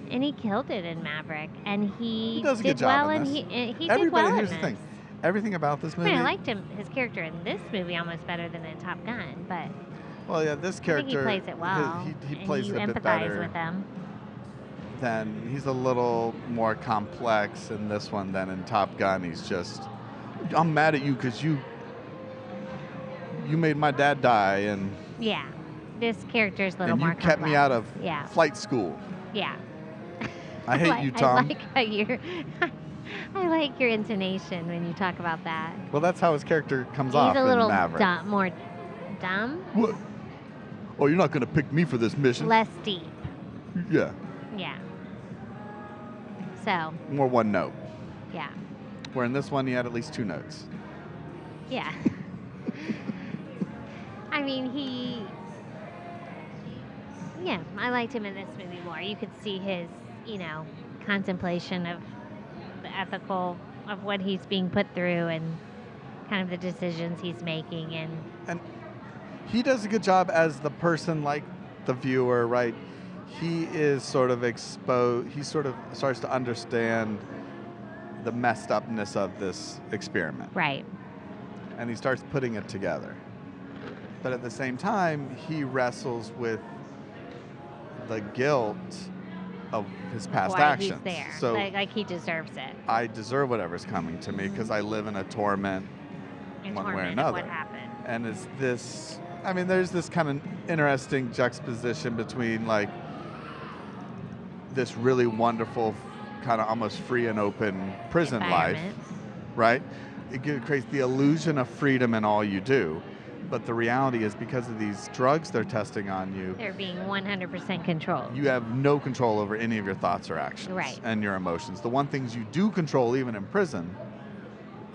E: And he killed it in Maverick. And he
D: does a
E: did
D: good job
E: well,
D: in
E: and
D: this.
E: he did well
D: Here's
E: in
D: the
E: this.
D: thing. Everything about this movie.
E: I liked his character in this movie almost better than in Top Gun, but
D: well, yeah, this character.
E: I think he plays it well.
D: He plays it a bit
E: empathize
D: better.
E: with him.
D: Then he's a little more complex in this one than in Top Gun. He's just, I'm mad at you because you made my dad die, and
E: yeah, this character is a little more complex.
D: And you kept me out of flight school.
E: Yeah.
D: I hate you, Tom.
E: I like your intonation when you talk about that.
D: Well, that's how his character comes off
E: in Maverick.
D: He's a little
E: more dumb.
D: What? Oh, you're not going to pick me for this mission.
E: Less deep.
D: Yeah.
E: Yeah. So.
D: More one note.
E: Yeah.
D: Where in this one, he had at least two notes.
E: Yeah. I mean, I liked him in this movie more. You could see his, contemplation of the ethical of what he's being put through and kind of the decisions he's making. And
D: he does a good job as the person, like the viewer, right? He is sort of exposed. He sort of starts to understand the messed upness of this experiment.
E: Right.
D: And he starts putting it together. But at the same time, he wrestles with the guilt of his past actions.
E: He's there.
D: So
E: like he deserves it.
D: I deserve whatever's coming to me because I live in a torment one way or another.
E: What happened.
D: And it's this, there's this kind of interesting juxtaposition between like this really wonderful kind of almost free and open prison life, right? It creates the illusion of freedom in all you do. But the reality is because of these drugs they're testing on you,
E: they're being 100% controlled.
D: You have no control over any of your thoughts or actions and your emotions. The one things you do control, even in prison,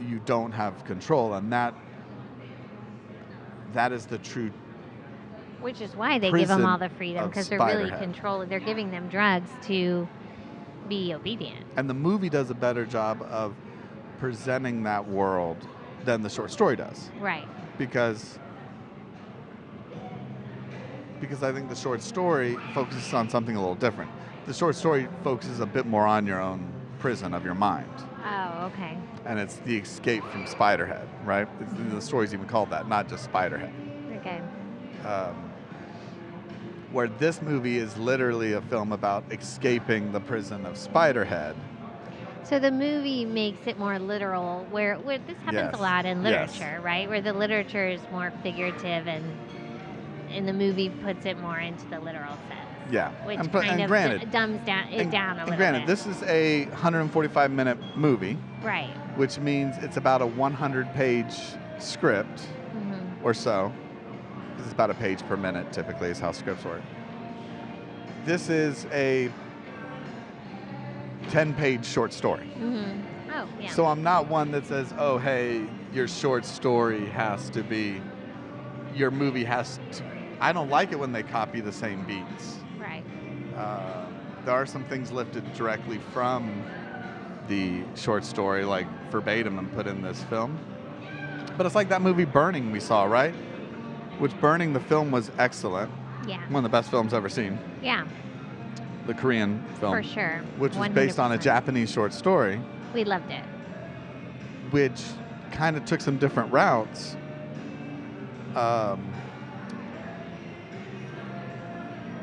D: you don't have control. And that is the true.
E: Which is why they give them all the freedom, because they're really controlling. They're giving them drugs to be obedient. And
D: the movie does a better job of presenting that world than the short story does.
E: Right.
D: Because I think the short story focuses on something a little different. The short story focuses a bit more on your own prison of your mind.
E: Oh, okay.
D: And it's the escape from Spiderhead, right? The story's even called that, not just Spiderhead.
E: Okay.
D: Where this movie is literally a film about escaping the prison of Spiderhead.
E: So the movie makes it more literal, where this happens
D: Yes.
E: a lot in
D: Yes.
E: literature, right? Where the literature is more figurative, and the movie puts it more into the literal sense.
D: Yeah.
E: Which
D: And
E: kind of
D: granted,
E: dumbs down a little
D: and granted,
E: bit.
D: this is a 145-minute movie,
E: Right.
D: which means it's about a 100-page script
E: Mm-hmm.
D: or so. It's about a page per minute, typically, is how scripts work. This is a 10-page short story.
E: Mm-hmm. Oh, yeah.
D: So I'm not one that says, oh, hey, your short story has to be, your movie has to. I don't like it when they copy the same beats.
E: Right.
D: There are some things lifted directly from the short story, like verbatim, and put in this film. But it's like that movie Burning we saw, right? Which Burning, the film was excellent.
E: Yeah.
D: One of the best films I've ever seen.
E: Yeah.
D: The Korean film.
E: For sure.
D: Which was based on a
E: 100%.
D: Japanese short story,
E: We loved it.
D: which kind of took some different routes.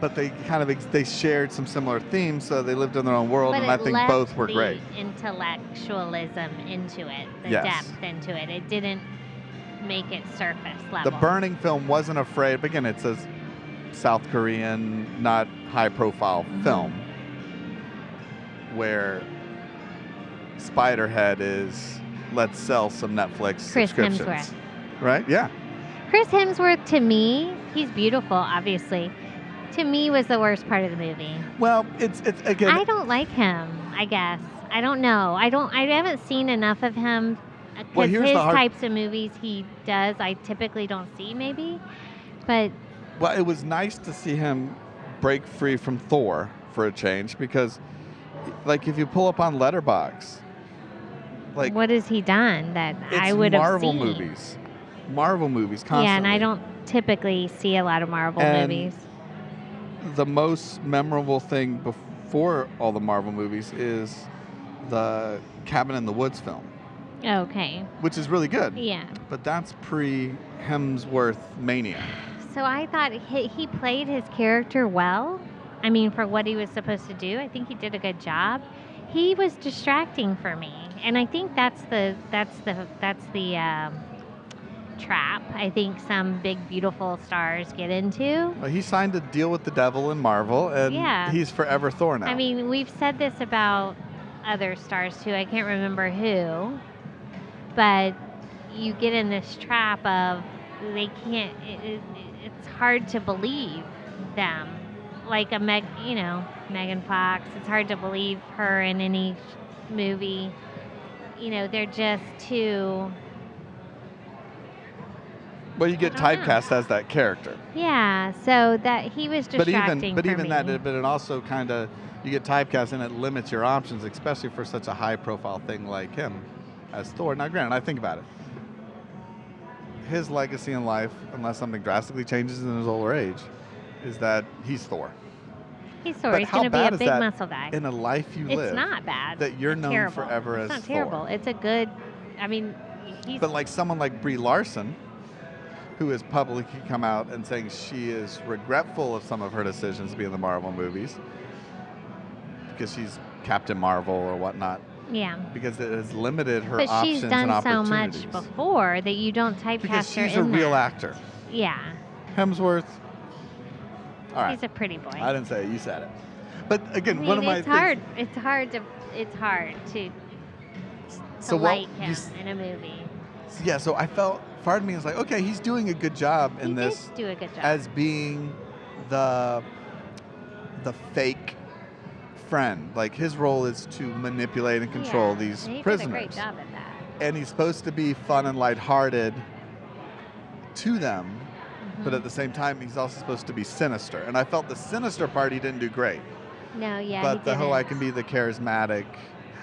D: But they kind of they shared some similar themes, so they lived in their own world,
E: But
D: and I
E: it
D: think
E: left
D: both were
E: the
D: great.
E: intellectualism into it, the
D: Yes.
E: depth into it. It didn't make it surface level.
D: The Burning film wasn't afraid, but again, it's a South Korean, not high-profile film, where Spiderhead is, let's sell some Netflix
E: Chris
D: subscriptions.
E: Hemsworth.
D: Right? Yeah.
E: Chris Hemsworth, to me, he's beautiful, obviously. To me, was the worst part of the movie.
D: Well, it's again.
E: I don't like him, I guess. I don't know. I haven't seen enough of him.
D: Well,
E: Because
D: here's
E: his
D: the hard-
E: types of movies he does, I typically don't see, maybe. But
D: Well, it was nice to see him break free from Thor for a change, because, like, if you pull up on Letterboxd, like,
E: what has he done that
D: it's
E: I would have
D: Marvel
E: seen?
D: movies. Marvel movies constantly.
E: Yeah, and I don't typically see a lot of Marvel
D: And
E: movies.
D: The most memorable thing before all the Marvel movies is the Cabin in the Woods film,
E: Okay.
D: which is really good.
E: Yeah.
D: But that's pre-Hemsworth mania.
E: So I thought he played his character well. I mean, for what he was supposed to do, I think he did a good job. He was distracting for me, and I think that's the trap. I think some big beautiful stars get into.
D: Well, he signed a deal with the devil in Marvel, and
E: Yeah.
D: he's forever Thor now.
E: I mean, we've said this about other stars too. I can't remember who, but you get in this trap of they can't. It's hard to believe them, like Megan Fox. It's hard to believe her in any movie. They're just too.
D: Well, you get
E: I don't know.
D: typecast as that character.
E: Yeah, so that he was distracting.
D: But
E: for
D: even
E: me.
D: that, but it also kind of, you get typecast and it limits your options, especially for such a high-profile thing like him as Thor. Now, granted, I think about it. His legacy in life, unless something drastically changes in his older age, is that he's Thor.
E: He's Thor.
D: But
E: He's
D: how
E: going to be
D: bad
E: a
D: is
E: big
D: that
E: muscle guy.
D: in a life you live?
E: It's not bad.
D: That you're
E: It's
D: known
E: terrible.
D: forever
E: it's
D: as
E: not terrible.
D: Thor.
E: It's a good. I mean, he's.
D: But like someone like Brie Larson, who has publicly come out and saying she is regretful of some of her decisions to be in the Marvel movies because she's Captain Marvel or whatnot,
E: Yeah.
D: because it has limited her
E: But
D: options
E: she's
D: and
E: done so
D: opportunities.
E: much before that you don't typecast
D: Because
E: her
D: she's a
E: in
D: real
E: that.
D: actor.
E: Yeah.
D: Hemsworth. All right.
E: He's a pretty boy.
D: I didn't say it. You said it. But again,
E: I mean,
D: one of my
E: it's
D: things.
E: hard. It's hard to
D: So what
E: like
D: you
E: him
D: s-
E: in a movie.
D: Yeah. So I felt. Part of me is like, okay, he's doing a good job in
E: He
D: this
E: did do a good job.
D: as being the fake friend. Like his role is to manipulate and control
E: Yeah,
D: these
E: and he
D: prisoners.
E: did a great job at that.
D: And he's supposed to be fun and lighthearted to them, but
E: Mm-hmm.
D: at the same time, he's also supposed to be sinister. And I felt the sinister part he didn't do great.
E: No, yeah,
D: But
E: he
D: the whole I
E: didn't.
D: can be the charismatic.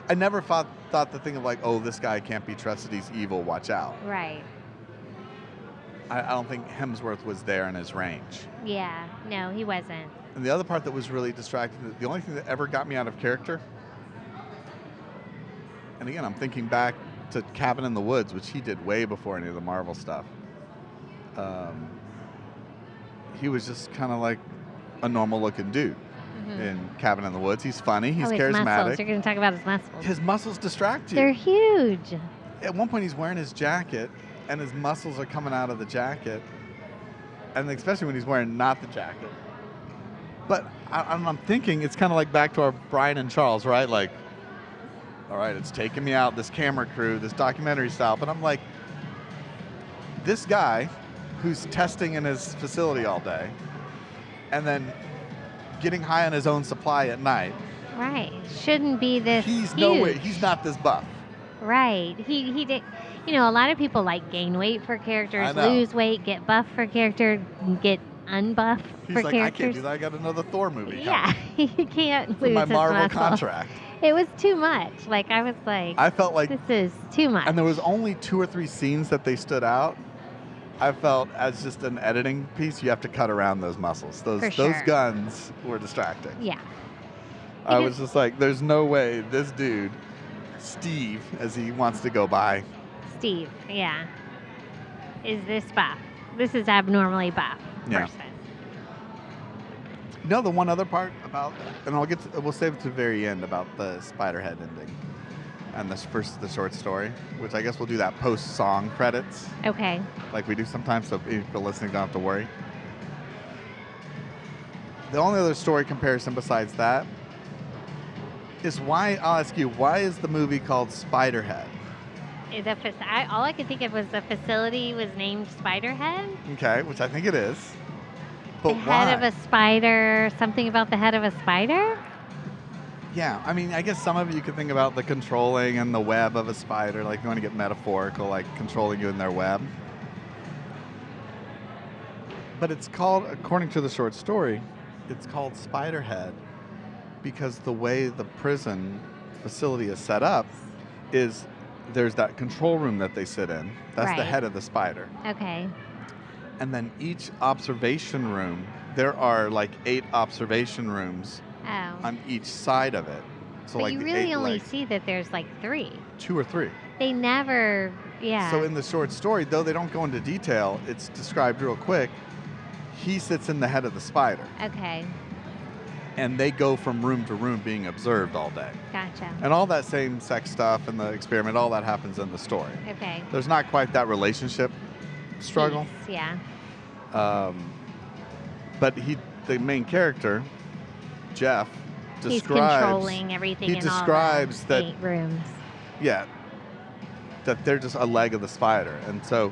D: I never thought the thing of like, oh, this guy can't be trusted. He's evil. Watch out.
E: Right.
D: I don't think Hemsworth was there in his range.
E: Yeah. No, he wasn't.
D: And the other part that was really distracting, the only thing that ever got me out of character, and again, I'm thinking back to Cabin in the Woods, which he did way before any of the Marvel stuff. He was just kind of like a normal-looking dude in Cabin in the Woods. He's funny. He's
E: his
D: charismatic.
E: muscles. You're going to talk about his muscles.
D: His muscles distract you.
E: They're huge.
D: At one point, he's wearing his jacket, and his muscles are coming out of the jacket, and especially when he's wearing not the jacket. But I'm thinking it's kind of like back to our Brian and Charles, right? Like, all right, it's taking me out, this camera crew, this documentary style. But I'm like, this guy who's testing in his facility all day and then getting high on his own supply at night.
E: Right. Shouldn't be this
D: He's
E: huge.
D: no way. He's not this buff.
E: Right. He did. You know, a lot of people like gain weight for characters, lose weight, get buff for character, get unbuff
D: He's
E: for
D: like,
E: characters.
D: I can't do that. I got another Thor movie
E: Yeah, he can't lose
D: my
E: his
D: Marvel
E: muscle.
D: contract.
E: It was too much. Like, I was like,
D: I felt like,
E: this is too much.
D: and there was only 2 or 3 scenes that they stood out. I felt as just an editing piece, you have to cut around those muscles. Those guns were distracting.
E: Yeah.
D: I was just like, there's no way this dude, Steve, as he wants to go by.
E: Steve, yeah. Is this buff? This is abnormally buff person.
D: You know the one other part about, and we'll save it to the very end about the Spiderhead ending and the short story, which I guess we'll do that post-song credits.
E: Okay.
D: Like we do sometimes, so people listening don't have to worry. The only other story comparison besides that is I'll ask you, why is the movie called Spiderhead?
E: All I could think of was the facility was named Spiderhead.
D: Okay, which I think it is. But
E: the
D: why?
E: head of a spider, something about the head of a spider?
D: Yeah, I mean, I guess some of it you could think about the controlling and the web of a spider, like you want to get metaphorical, like controlling you in their web. But it's called, according to the short story, it's called Spiderhead because the way the prison facility is set up is there's that control room that they sit in. That's the head of the spider.
E: Okay.
D: And then each observation room, there are like 8 observation rooms on each side of it. So
E: but
D: like
E: you
D: the
E: really
D: 8
E: only
D: legs.
E: see that there's like 3.
D: 2 or 3.
E: They never,
D: So in the short story, though they don't go into detail, it's described real quick. He sits in the head of the spider.
E: Okay.
D: And they go from room to room being observed all day.
E: Gotcha.
D: And all that same sex stuff and the experiment, all that happens in the story.
E: Okay.
D: There's not quite that relationship struggle.
E: Peace, yeah.
D: But the main character, Jeff, describes...
E: He's controlling everything
D: he
E: in
D: describes
E: all
D: that,
E: 8 rooms.
D: Yeah, that they're just a leg of the spider. And so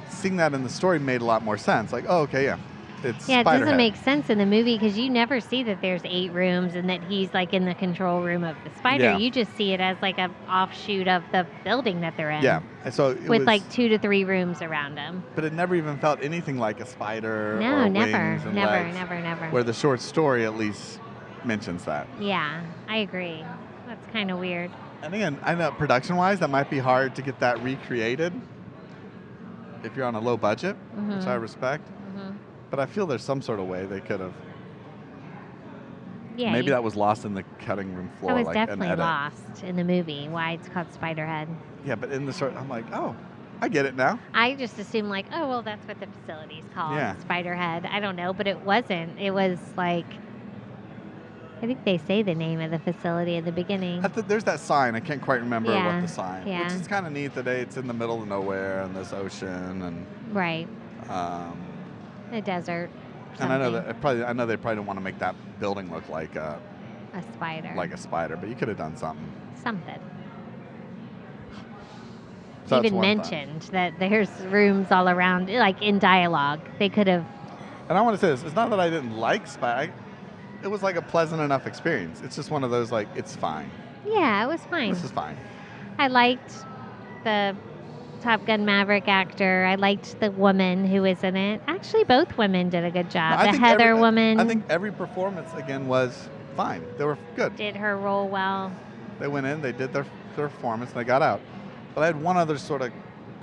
D: seeing that in the story made a lot more sense. Like, oh, okay, yeah. It's
E: Yeah, it
D: Spiderhead.
E: doesn't make sense in the movie because you never see that there's 8 rooms and that he's like in the control room of the spider.
D: Yeah.
E: You just see it as like an offshoot of the building that they're in.
D: Yeah, and so it
E: with
D: was,
E: like 2 to 3 rooms around him.
D: But it never even felt anything like a spider
E: No,
D: or
E: never,
D: wings and
E: never,
D: legs,
E: never.
D: where the short story at least mentions that.
E: Yeah, I agree. That's kind of weird.
D: And again, I know production-wise, that might be hard to get that recreated if you're on a low budget, which I respect. But I feel there's some sort of way they could have.
E: Yeah,
D: Maybe that was lost in the cutting room floor.
E: That was
D: like
E: definitely
D: an edit.
E: lost in the movie. Why it's called Spiderhead.
D: Yeah, but in the short, I'm like, oh, I get it now.
E: I just assumed like, oh well, that's what the facility's called,
D: Yeah.
E: Spiderhead. I don't know, but it wasn't. It was like, I think they say the name of the facility in the beginning.
D: There's that sign. I can't quite remember what the sign.
E: Yeah.
D: Which is kind of neat that it's in the middle of nowhere and this ocean and.
E: Right. The desert.
D: And I know
E: something.
D: I know they probably don't want to make that building look like
E: a spider.
D: Like a spider, but you could have done something.
E: Something.
D: So that's
E: Even
D: one thing.
E: mentioned that there's rooms all around, like in dialogue. They could have.
D: And I want to say this: it's not that I didn't like Spider. It was like a pleasant enough experience. It's just one of those like it's fine.
E: Yeah, it was fine.
D: This is fine.
E: I liked the Top Gun Maverick actor. I liked the woman who was in it. Actually, both women did a good job.
D: I
E: The
D: think
E: Heather woman
D: I think every performance again was fine. They were good.
E: did her role well.
D: They went in, they did their performance, and they got out. But I had one other sort of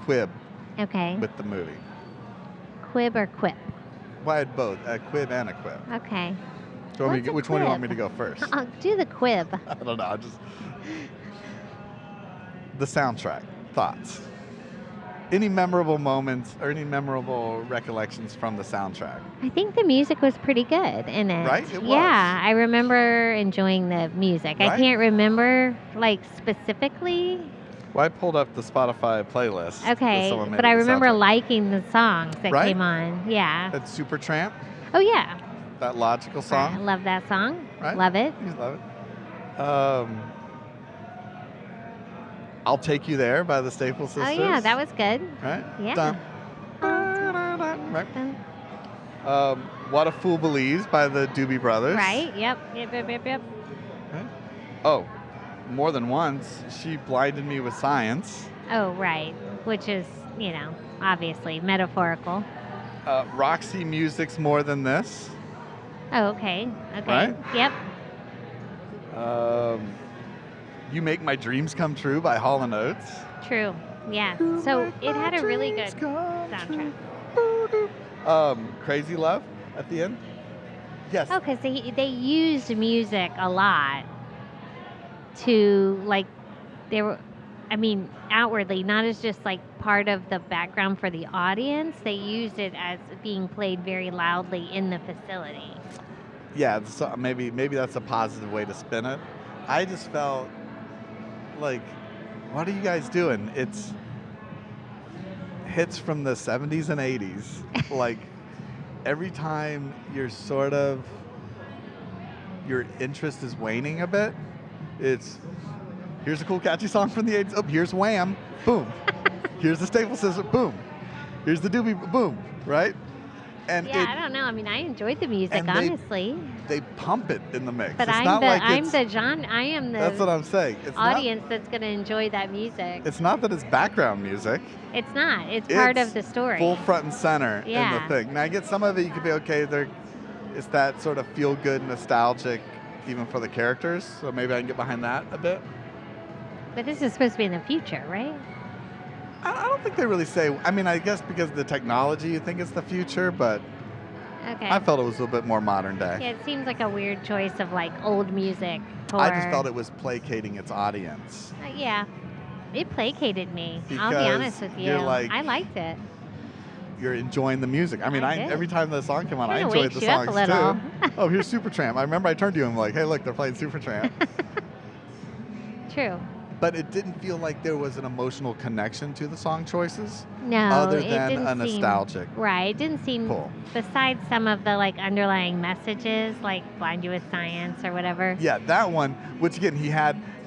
D: quib
E: Okay.
D: with the movie.
E: Quib or quip?
D: I had both, a quib and a quib.
E: Okay.
D: So
E: What's a
D: which one do you want me
E: quib?
D: to go first?
E: I'll do the quib.
D: I don't know. The soundtrack. Thoughts? Any memorable moments or any memorable recollections from the soundtrack?
E: I think the music was pretty good in it.
D: Right? It was.
E: Yeah, I remember enjoying the music.
D: Right?
E: I can't remember like specifically.
D: Well, I pulled up the Spotify playlist. that
E: Okay,
D: someone made
E: but
D: of
E: I
D: the
E: remember
D: soundtrack.
E: liking the songs that
D: Right?
E: came on. Yeah.
D: That Supertramp,
E: Oh yeah.
D: that Logical song.
E: I love that song.
D: Right?
E: Love it.
D: You love it. I'll Take You There by the Staple Sisters.
E: Oh yeah, that was good.
D: Right?
E: Yeah.
D: Dun, right? What a Fool Believes by the Doobie Brothers.
E: Right. Yep.
D: Right? Oh, more than once, She Blinded Me with Science.
E: Oh right. Which is, obviously metaphorical.
D: Roxy Music's More Than This.
E: Oh, okay. Okay.
D: Right?
E: Yep.
D: You Make My Dreams Come True by Hall & Oates.
E: True. Yeah. So it had a really good soundtrack.
D: Crazy Love at the end. Yes.
E: Oh, because they used music a lot to, outwardly, not as just like part of the background for the audience. They used it as being played very loudly in the facility.
D: Yeah, so maybe that's a positive way to spin it. I just felt like, what are you guys doing? It's hits from the 70s and 80s. Like, every time your interest is waning a bit, it's, here's a cool catchy song from the 80s. Oh, here's Wham. Boom. Here's the Staple Sisters. Boom. Here's the Doobie. Boom. Right? And
E: Yeah, I don't know. I mean, I enjoyed the music,
D: and
E: honestly.
D: they pump it in the mix.
E: But
D: It's
E: I
D: not like
E: am
D: it's-
E: the genre. I am the
D: That's what I'm saying. It's
E: audience that's going to enjoy that music.
D: It's not that it's background music.
E: It's not. It's part of the story.
D: Full front and center in
E: Yeah.
D: the thing. Now I get some of it. You could be okay. It's that sort of feel good, nostalgic, even for the characters. So maybe I can get behind that a bit.
E: But this is supposed to be in the future, right?
D: I don't think they really say. I mean, I guess because of the technology, you think it's the future, but
E: Okay.
D: I felt it was a little bit more modern day.
E: Yeah, it seems like a weird choice of like old music. For,
D: I just felt it was placating its audience.
E: Yeah, it placated me. I'll be
D: Because
E: honest with you.
D: you're like-
E: I liked it.
D: You're enjoying the music. I mean,
E: I did.
D: every time the song came on, I
E: Kinda
D: enjoyed
E: wakes
D: the
E: you up a
D: songs
E: little.
D: too. Oh, here's Supertramp. I remember I turned to you and I'm like, hey, look, they're playing Supertramp.
E: True.
D: But it didn't feel like there was an emotional connection to the song choices.
E: No,
D: Other
E: it
D: than
E: didn't
D: a nostalgic
E: seem, right. It didn't seem
D: pull.
E: besides some of the like underlying messages, like blind you with science or whatever.
D: Yeah, that one, which again,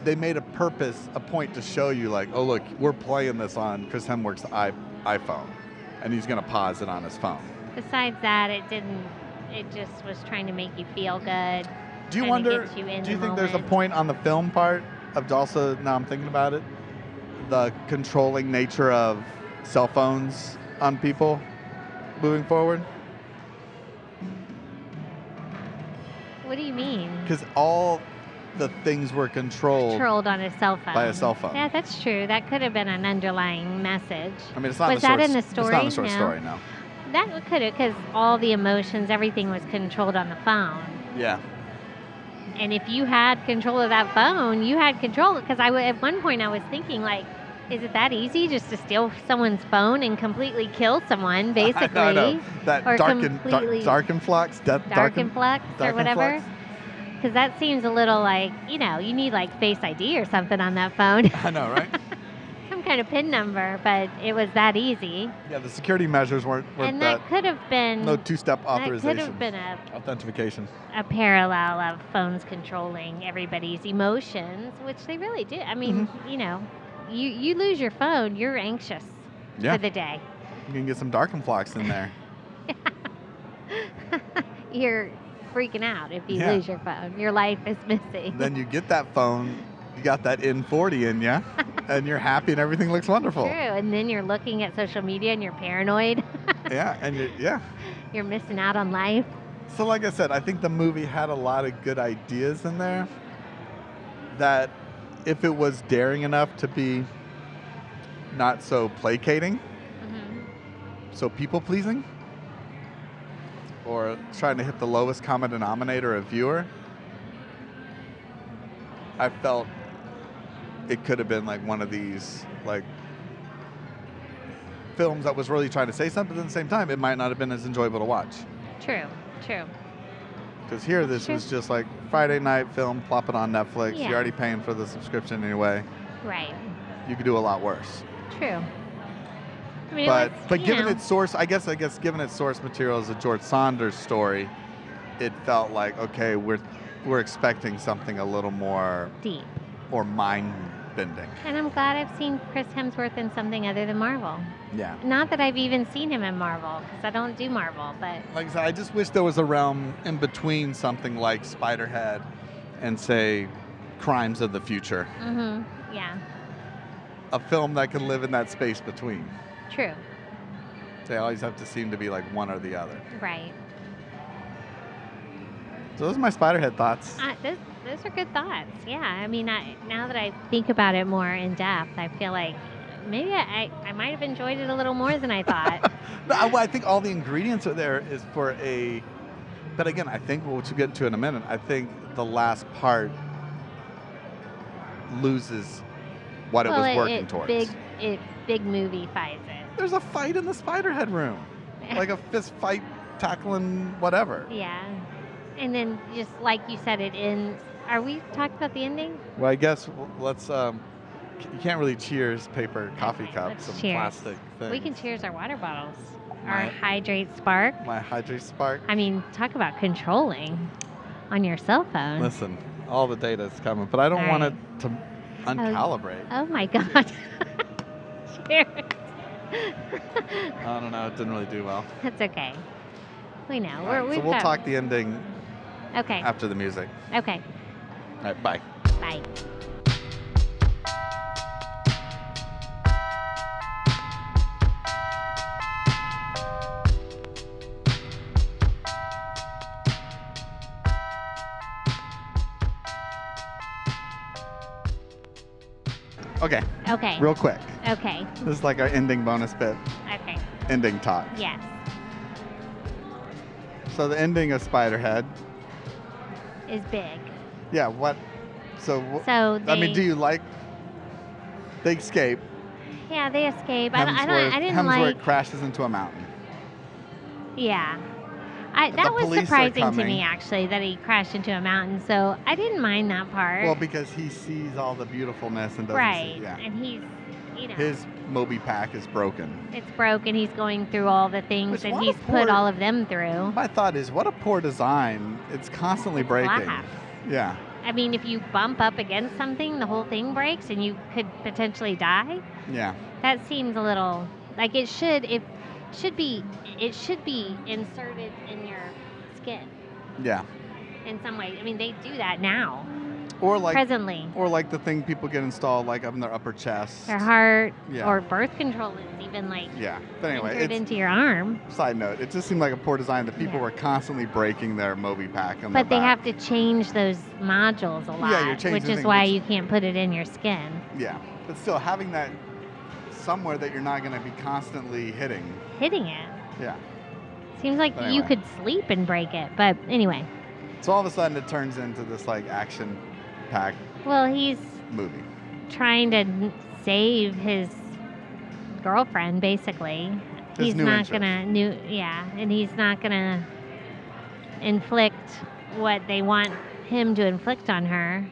D: they made a point to show you like, oh, look, we're playing this on Chris Hemsworth's iPhone. And he's going to pause it on his phone.
E: Besides that, it didn't. It just was trying to make you feel good.
D: Do you
E: kinda
D: wonder,
E: get you in
D: do you
E: the
D: think there's a
E: moment.
D: point on the film part of also, now I'm thinking about it, the controlling nature of cell phones on people moving forward?
E: What do you mean?
D: Because all the things were
E: Controlled on a cell phone.
D: by a cell phone.
E: Yeah, that's true. That could have been an underlying message.
D: I mean, it's not
E: Was that in the story?
D: It's not in the short
E: No.
D: story, no.
E: That could have, because all the emotions, everything was controlled on the phone.
D: Yeah.
E: And if you had control of that phone, you had control. Because at one point I was thinking, like, is it that easy just to steal someone's phone and completely kill someone, basically?
D: I know. That
E: or
D: Darkenflux,
E: Darkenflux or whatever.
D: Darkenflux?
E: Because that seems a little like, you need like Face ID or something on that phone.
D: I know, right?
E: Some kind of PIN number, but it was that easy.
D: Yeah, the security measures weren't
E: And
D: that.
E: that could have been
D: No two-step authorization.
E: That could have been
D: authentication.
E: a parallel of phones controlling everybody's emotions, which they really do. I mean, you lose your phone, you're anxious
D: Yeah.
E: for the day.
D: You can get some Darkenflux in there.
E: You're freaking out if you
D: Yeah.
E: lose your phone. Your life is missing.
D: Then you get that phone, you got that N40 in you, and you're happy and everything looks wonderful.
E: True, and then you're looking at social media and you're paranoid.
D: Yeah, and
E: You're missing out on life.
D: So like I said, I think the movie had a lot of good ideas in there that if it was daring enough to be not so placating, so people-pleasing, or trying to hit the lowest common denominator of viewer, I felt it could have been like one of these like films that was really trying to say something, but at the same time, it might not have been as enjoyable to watch.
E: True.
D: Because here, this was just like Friday night film, plop it on Netflix.
E: Yeah.
D: You're already paying for the subscription anyway.
E: Right.
D: You could do a lot worse.
E: True. I mean,
D: But
E: you
D: given
E: know,
D: its source, I guess given its source material as a George Saunders story, it felt like, okay, we're expecting something a little more
E: deep.
D: or mind-bending.
E: And I'm glad I've seen Chris Hemsworth in something other than Marvel.
D: Yeah.
E: Not that I've even seen him in Marvel, because I don't do Marvel, but...
D: Like I said, I just wish there was a realm in between something like Spiderhead and, say, Crimes of the Future.
E: Mm-hmm. Yeah.
D: A film that can live in that space between.
E: True.
D: They always have to seem to be like one or the other.
E: Right.
D: So those are my Spiderhead thoughts.
E: Those are good thoughts. Yeah. I mean, now that I think about it more in depth, I feel like maybe I might have enjoyed it a little more than I thought.
D: No, I think all the ingredients are there is for a... But again, I think, which we'll get into in a minute, I think the last part loses what it was working towards.
E: Big movie fights it.
D: There's a fight in the Spiderhead room. Like a fist fight tackling whatever.
E: Yeah. And then just like you said, it ends. Are we talking about the ending?
D: Well, I guess let's... you can't really cheers paper coffee
E: Okay,
D: cups
E: let's
D: and
E: cheers.
D: plastic things.
E: We can cheers our water bottles.
D: My-
E: Our Hydrate Spark.
D: My Hydrate Spark.
E: I mean, talk about controlling on your cell phone.
D: Listen, all the data is coming, but I don't
E: All
D: want
E: right.
D: it to uncalibrate.
E: Oh my God. Cheers.
D: I don't know. It didn't really do well.
E: That's okay. We know.
D: All right, so we'll talk the ending
E: Okay.
D: after the music.
E: Okay.
D: All right, bye.
E: Bye.
D: Okay,
E: Okay.
D: real quick.
E: Okay.
D: This is like our ending bonus bit,
E: Okay.
D: ending talk.
E: Yes.
D: So the ending of Spiderhead.
E: Is big.
D: Yeah, what? So,
E: So
D: I mean,
E: they-
D: do you like... They escape.
E: Yeah, they escape. I didn't
D: Hemsworth
E: like.
D: crashes into a mountain.
E: Yeah.
D: The
E: That was
D: police are
E: surprising to
D: coming.
E: me, actually, that he crashed into a mountain. So I didn't mind that part.
D: Well, because he sees all the beautifulness and doesn't
E: right.
D: see... Yeah.
E: And he's,
D: His Moby pack is broken.
E: it's broken. He's going through all the things
D: Which
E: that
D: what a
E: he's
D: poor-
E: put all of them through.
D: My thought is, what a poor design. It's constantly
E: It's
D: breaking.
E: glass.
D: Yeah.
E: I mean, if you bump up against something, the whole thing breaks and you could potentially die.
D: Yeah.
E: That seems a little like it should be inserted in your skin
D: Yeah.
E: in some way. I mean, they do that now,
D: Or like
E: presently.
D: or like the thing people get installed like up in their upper chest.
E: Their heart
D: Yeah.
E: or birth control is even like
D: Yeah. But anyway,
E: entered
D: it's
E: into your arm.
D: side note. It just seemed like a poor design that people
E: Yeah.
D: were constantly breaking their Moby pack on
E: But
D: their
E: they
D: back.
E: have to change those modules a lot,
D: you're changing
E: which is
D: things,
E: why
D: which-
E: you can't put it in your skin.
D: Yeah. But still having that somewhere that you're not going to be constantly hitting.
E: Hitting it.
D: Yeah.
E: Seems like
D: But
E: you
D: anyway.
E: could sleep and break it. But anyway.
D: So all of a sudden it turns into this like action packed
E: Well, he's
D: movie.
E: trying to save his girlfriend, basically.
D: His
E: He's
D: new
E: not
D: interest.
E: and he's not gonna inflict what they want him to inflict on her.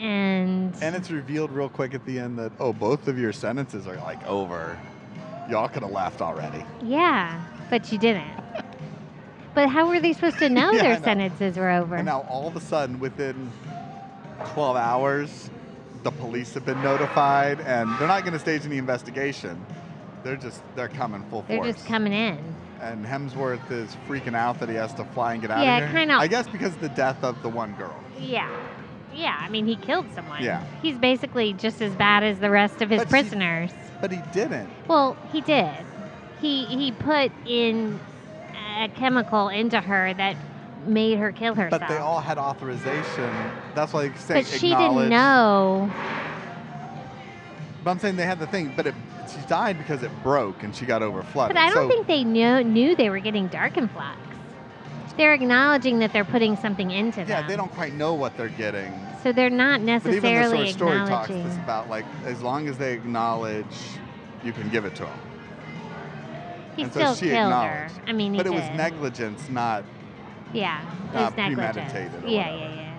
E: And
D: And it's revealed real quick at the end that, oh, both of your sentences are like over. Y'all could have left already.
E: yeah, but you didn't. But how were they supposed to know
D: Yeah, I
E: their
D: know.
E: sentences were over?
D: And now all of a sudden, within 12 hours, the police have been notified and they're not going to stage any investigation. They're coming full
E: They're
D: force.
E: just coming in.
D: And Hemsworth is freaking out that he has to fly and get out
E: Yeah,
D: of here.
E: kinda-
D: I guess because of the death of the one girl.
E: Yeah. Yeah, I mean, he killed someone.
D: Yeah.
E: He's basically just as bad as the rest of his
D: But
E: prisoners.
D: But he didn't.
E: Well, he did. He put in a chemical into her that made her kill herself.
D: But they all had authorization. That's why they say
E: But she
D: acknowledge.
E: didn't know.
D: But I'm saying they had the thing, but she died because it broke and she got overflooded.
E: But I don't think they knew they were getting Darkenflux. They're acknowledging that they're putting something into them.
D: Yeah, they don't quite know what they're getting.
E: So they're not necessarily
D: but even the story talks
E: acknowledging.
D: this about, like, as long as they acknowledge, you can give it to them.
E: He
D: and
E: still
D: so she
E: killed her.
D: acknowledged.
E: I mean, he
D: but
E: did.
D: it was negligence, not
E: Yeah, it
D: not
E: was negligence.
D: premeditated or
E: Yeah,
D: whatever.
E: yeah.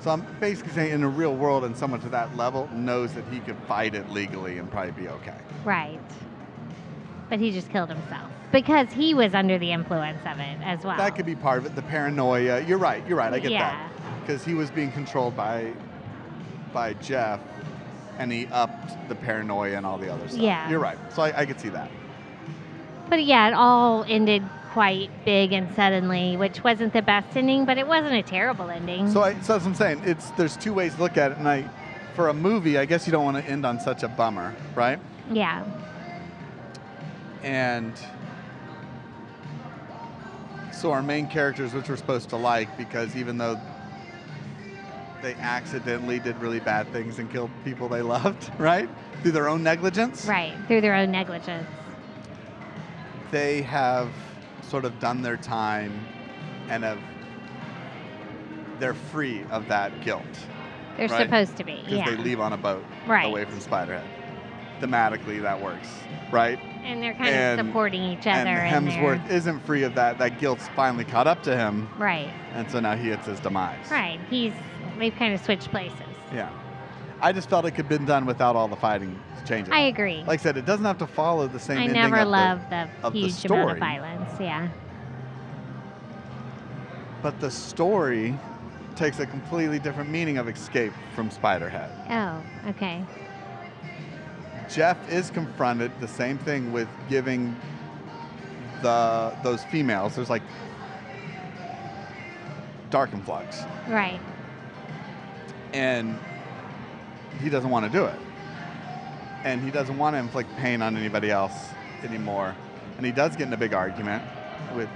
D: So I'm basically saying in the real world, and someone to that level knows that he could fight it legally and probably be okay.
E: Right. But he just killed himself because he was under the influence of it as well.
D: That could be part of it. The paranoia. You're right. I get
E: Yeah.
D: that. Because he was being controlled by Jeff, and he upped the paranoia and all the other stuff.
E: Yeah.
D: You're right. So I could see that.
E: But yeah, it all ended quite big and suddenly, which wasn't the best ending, but it wasn't a terrible ending.
D: So that's what I'm saying. There's two ways to look at it, and for a movie, I guess you don't want to end on such a bummer, right?
E: Yeah.
D: And so our main characters, which we're supposed to like, because even though they accidentally did really bad things and killed people they loved, right? Through their own negligence.
E: Right, through their own negligence.
D: They have sort of done their time and they're free of that guilt.
E: They're
D: right?
E: supposed to be,
D: Because
E: yeah.
D: they leave on a boat
E: Right.
D: away from Spiderhead. Thematically, that works, right?
E: And they're kind of supporting each other.
D: And
E: in
D: Hemsworth
E: their...
D: isn't free of that. That guilt's finally caught up to him.
E: Right.
D: And so now he hits his demise.
E: Right. They've kind of switched places.
D: Yeah. I just felt it could have been done without all the fighting changing.
E: I agree.
D: Like I said, it doesn't have to follow the same
E: I
D: ending
E: never
D: of
E: loved the
D: of the
E: huge
D: story.
E: amount of violence. Yeah.
D: But the story takes a completely different meaning of escape from Spiderhead.
E: Oh, okay.
D: Jeff is confronted, the same thing with giving those females, there's like Darkenflux.
E: Right.
D: And he doesn't want to do it. And he doesn't want to inflict pain on anybody else anymore. And he does get in a big argument with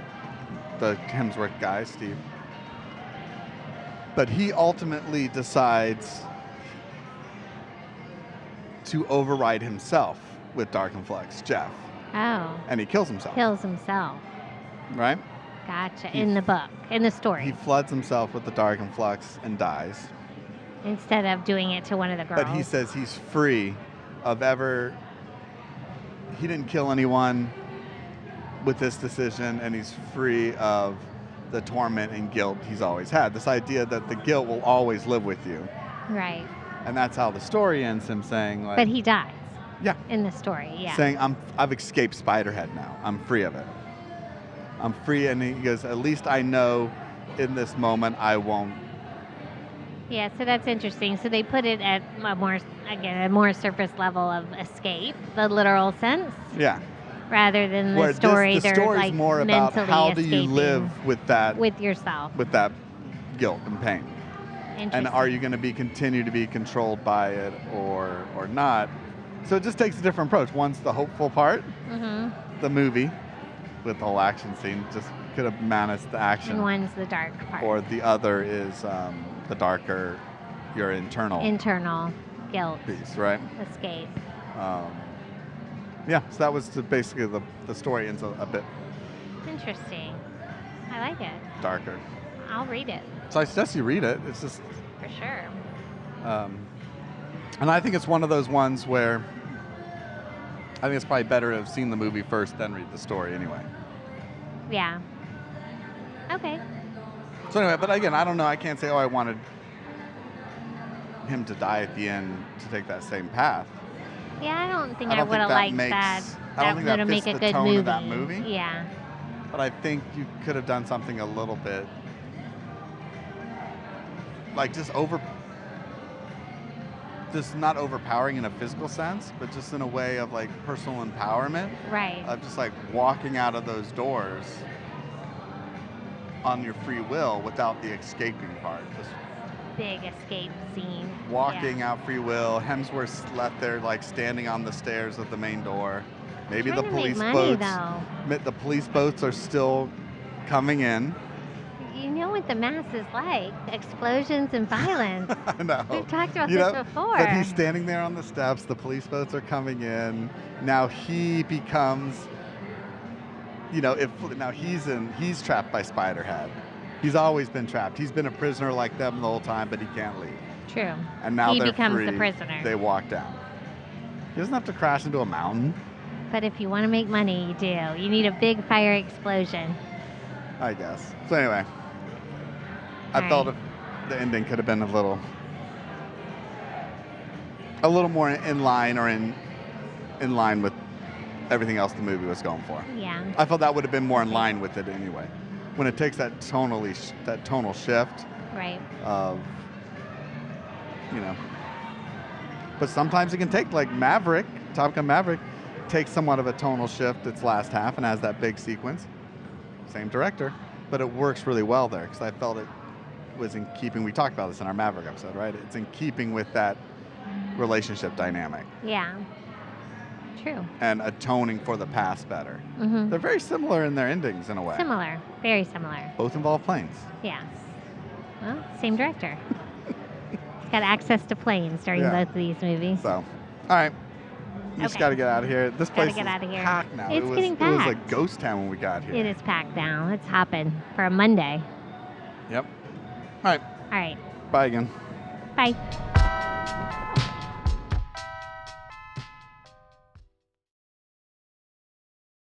D: the Hemsworth guy, Steve. But he ultimately decides to override himself with Darkenflux, Jeff.
E: Oh.
D: And he kills himself.
E: Kills himself.
D: Right?
E: Gotcha. In the book, in the story.
D: He floods himself with the Darkenflux and dies.
E: Instead of doing it to one of the girls.
D: But he says he's free of he didn't kill anyone with this decision, and he's free of the torment and guilt he's always had. This idea that the guilt will always live with you.
E: Right.
D: And that's how the story ends, him saying, like...
E: But he dies.
D: Yeah.
E: In the story, yeah.
D: Saying, I've escaped Spiderhead now. I'm free of it. I'm free, and he goes, at least I know in this moment I won't.
E: Yeah, so that's interesting. So they put it at a more surface level of escape, the literal sense.
D: Yeah.
E: Rather than the
D: Where
E: story,
D: the
E: they're
D: story's
E: like
D: more about
E: mentally
D: how do you
E: escaping
D: live with that,
E: with yourself.
D: with that guilt and pain, and are you going to continue to be controlled by it or not? So it just takes a different approach. One's the hopeful part, the movie with the whole action scene, just could have managed the action.
E: And one's the dark part.
D: Or the other is the darker, your internal
E: guilt
D: piece, right?
E: Escape.
D: Yeah, so that was basically the story ends a bit
E: Interesting. I like it.
D: darker.
E: I'll read it.
D: So I suggest you read it. It's just,
E: For sure.
D: and I think it's one of those ones where I think it's probably better to have seen the movie first than read the story anyway.
E: Yeah. Okay.
D: So anyway, but again, I don't know. I can't say, I wanted him to die at the end to take that same path.
E: Yeah, I don't think
D: I
E: I
D: don't
E: would
D: think
E: have
D: that
E: liked
D: makes-
E: that.
D: I don't think that
E: would
D: fits
E: make a
D: the
E: good
D: tone
E: movie.
D: of that movie.
E: Yeah.
D: But I think you could have done something a little bit like just not overpowering in a physical sense, but just in a way of like personal empowerment.
E: Right.
D: Of just like walking out of those doors on your free will without the escaping part. Just
E: Big escape scene.
D: walking out free will. Hemsworth's left there like standing on the stairs of the main door. Maybe the
E: Trying to make
D: police
E: money,
D: boats.
E: though.
D: The police boats are still coming in.
E: You know, what the mass is like. Explosions and violence.
D: No.
E: We've talked about
D: You
E: this
D: know,
E: before.
D: But he's standing there on the steps. The police boats are coming in. Now he becomes, now he's trapped by Spiderhead. He's always been trapped. He's been a prisoner like them the whole time, but he can't leave.
E: True.
D: And now
E: he
D: they're
E: becomes
D: free.
E: the prisoner.
D: They walk down. He doesn't have to crash into a mountain,
E: But if you want to make money, you do. You need a big fire explosion.
D: I guess. So anyway, I
E: All
D: felt
E: right.
D: the ending could have been a little more in line or in line with everything else the movie was going for.
E: Yeah.
D: I felt that would have been more in line with it anyway. When it takes that tonal shift
E: Right.
D: of, but sometimes it can take, like Maverick, Top Gun Maverick, takes somewhat of a tonal shift its last half and has that big sequence. Same director, but it works really well there because I felt it was in keeping. We talked about this in our Maverick episode, right? It's in keeping with that relationship dynamic
E: Yeah. True.
D: and atoning for the past better.
E: Mm-hmm.
D: They're very similar in their endings in a way.
E: Similar. Very similar.
D: Both involve planes.
E: Yes. Well, same director. He's got access to planes during
D: Yeah.
E: both of these movies.
D: So, all right. We just
E: Okay.
D: got to get out of here. This place
E: get
D: is
E: outta here.
D: packed now.
E: It's
D: it was,
E: getting
D: It was a
E: packed.
D: ghost town when we got here.
E: It is packed now. It's hopping for a Monday.
D: Yep. All right.
E: All right.
D: Bye again.
E: Bye.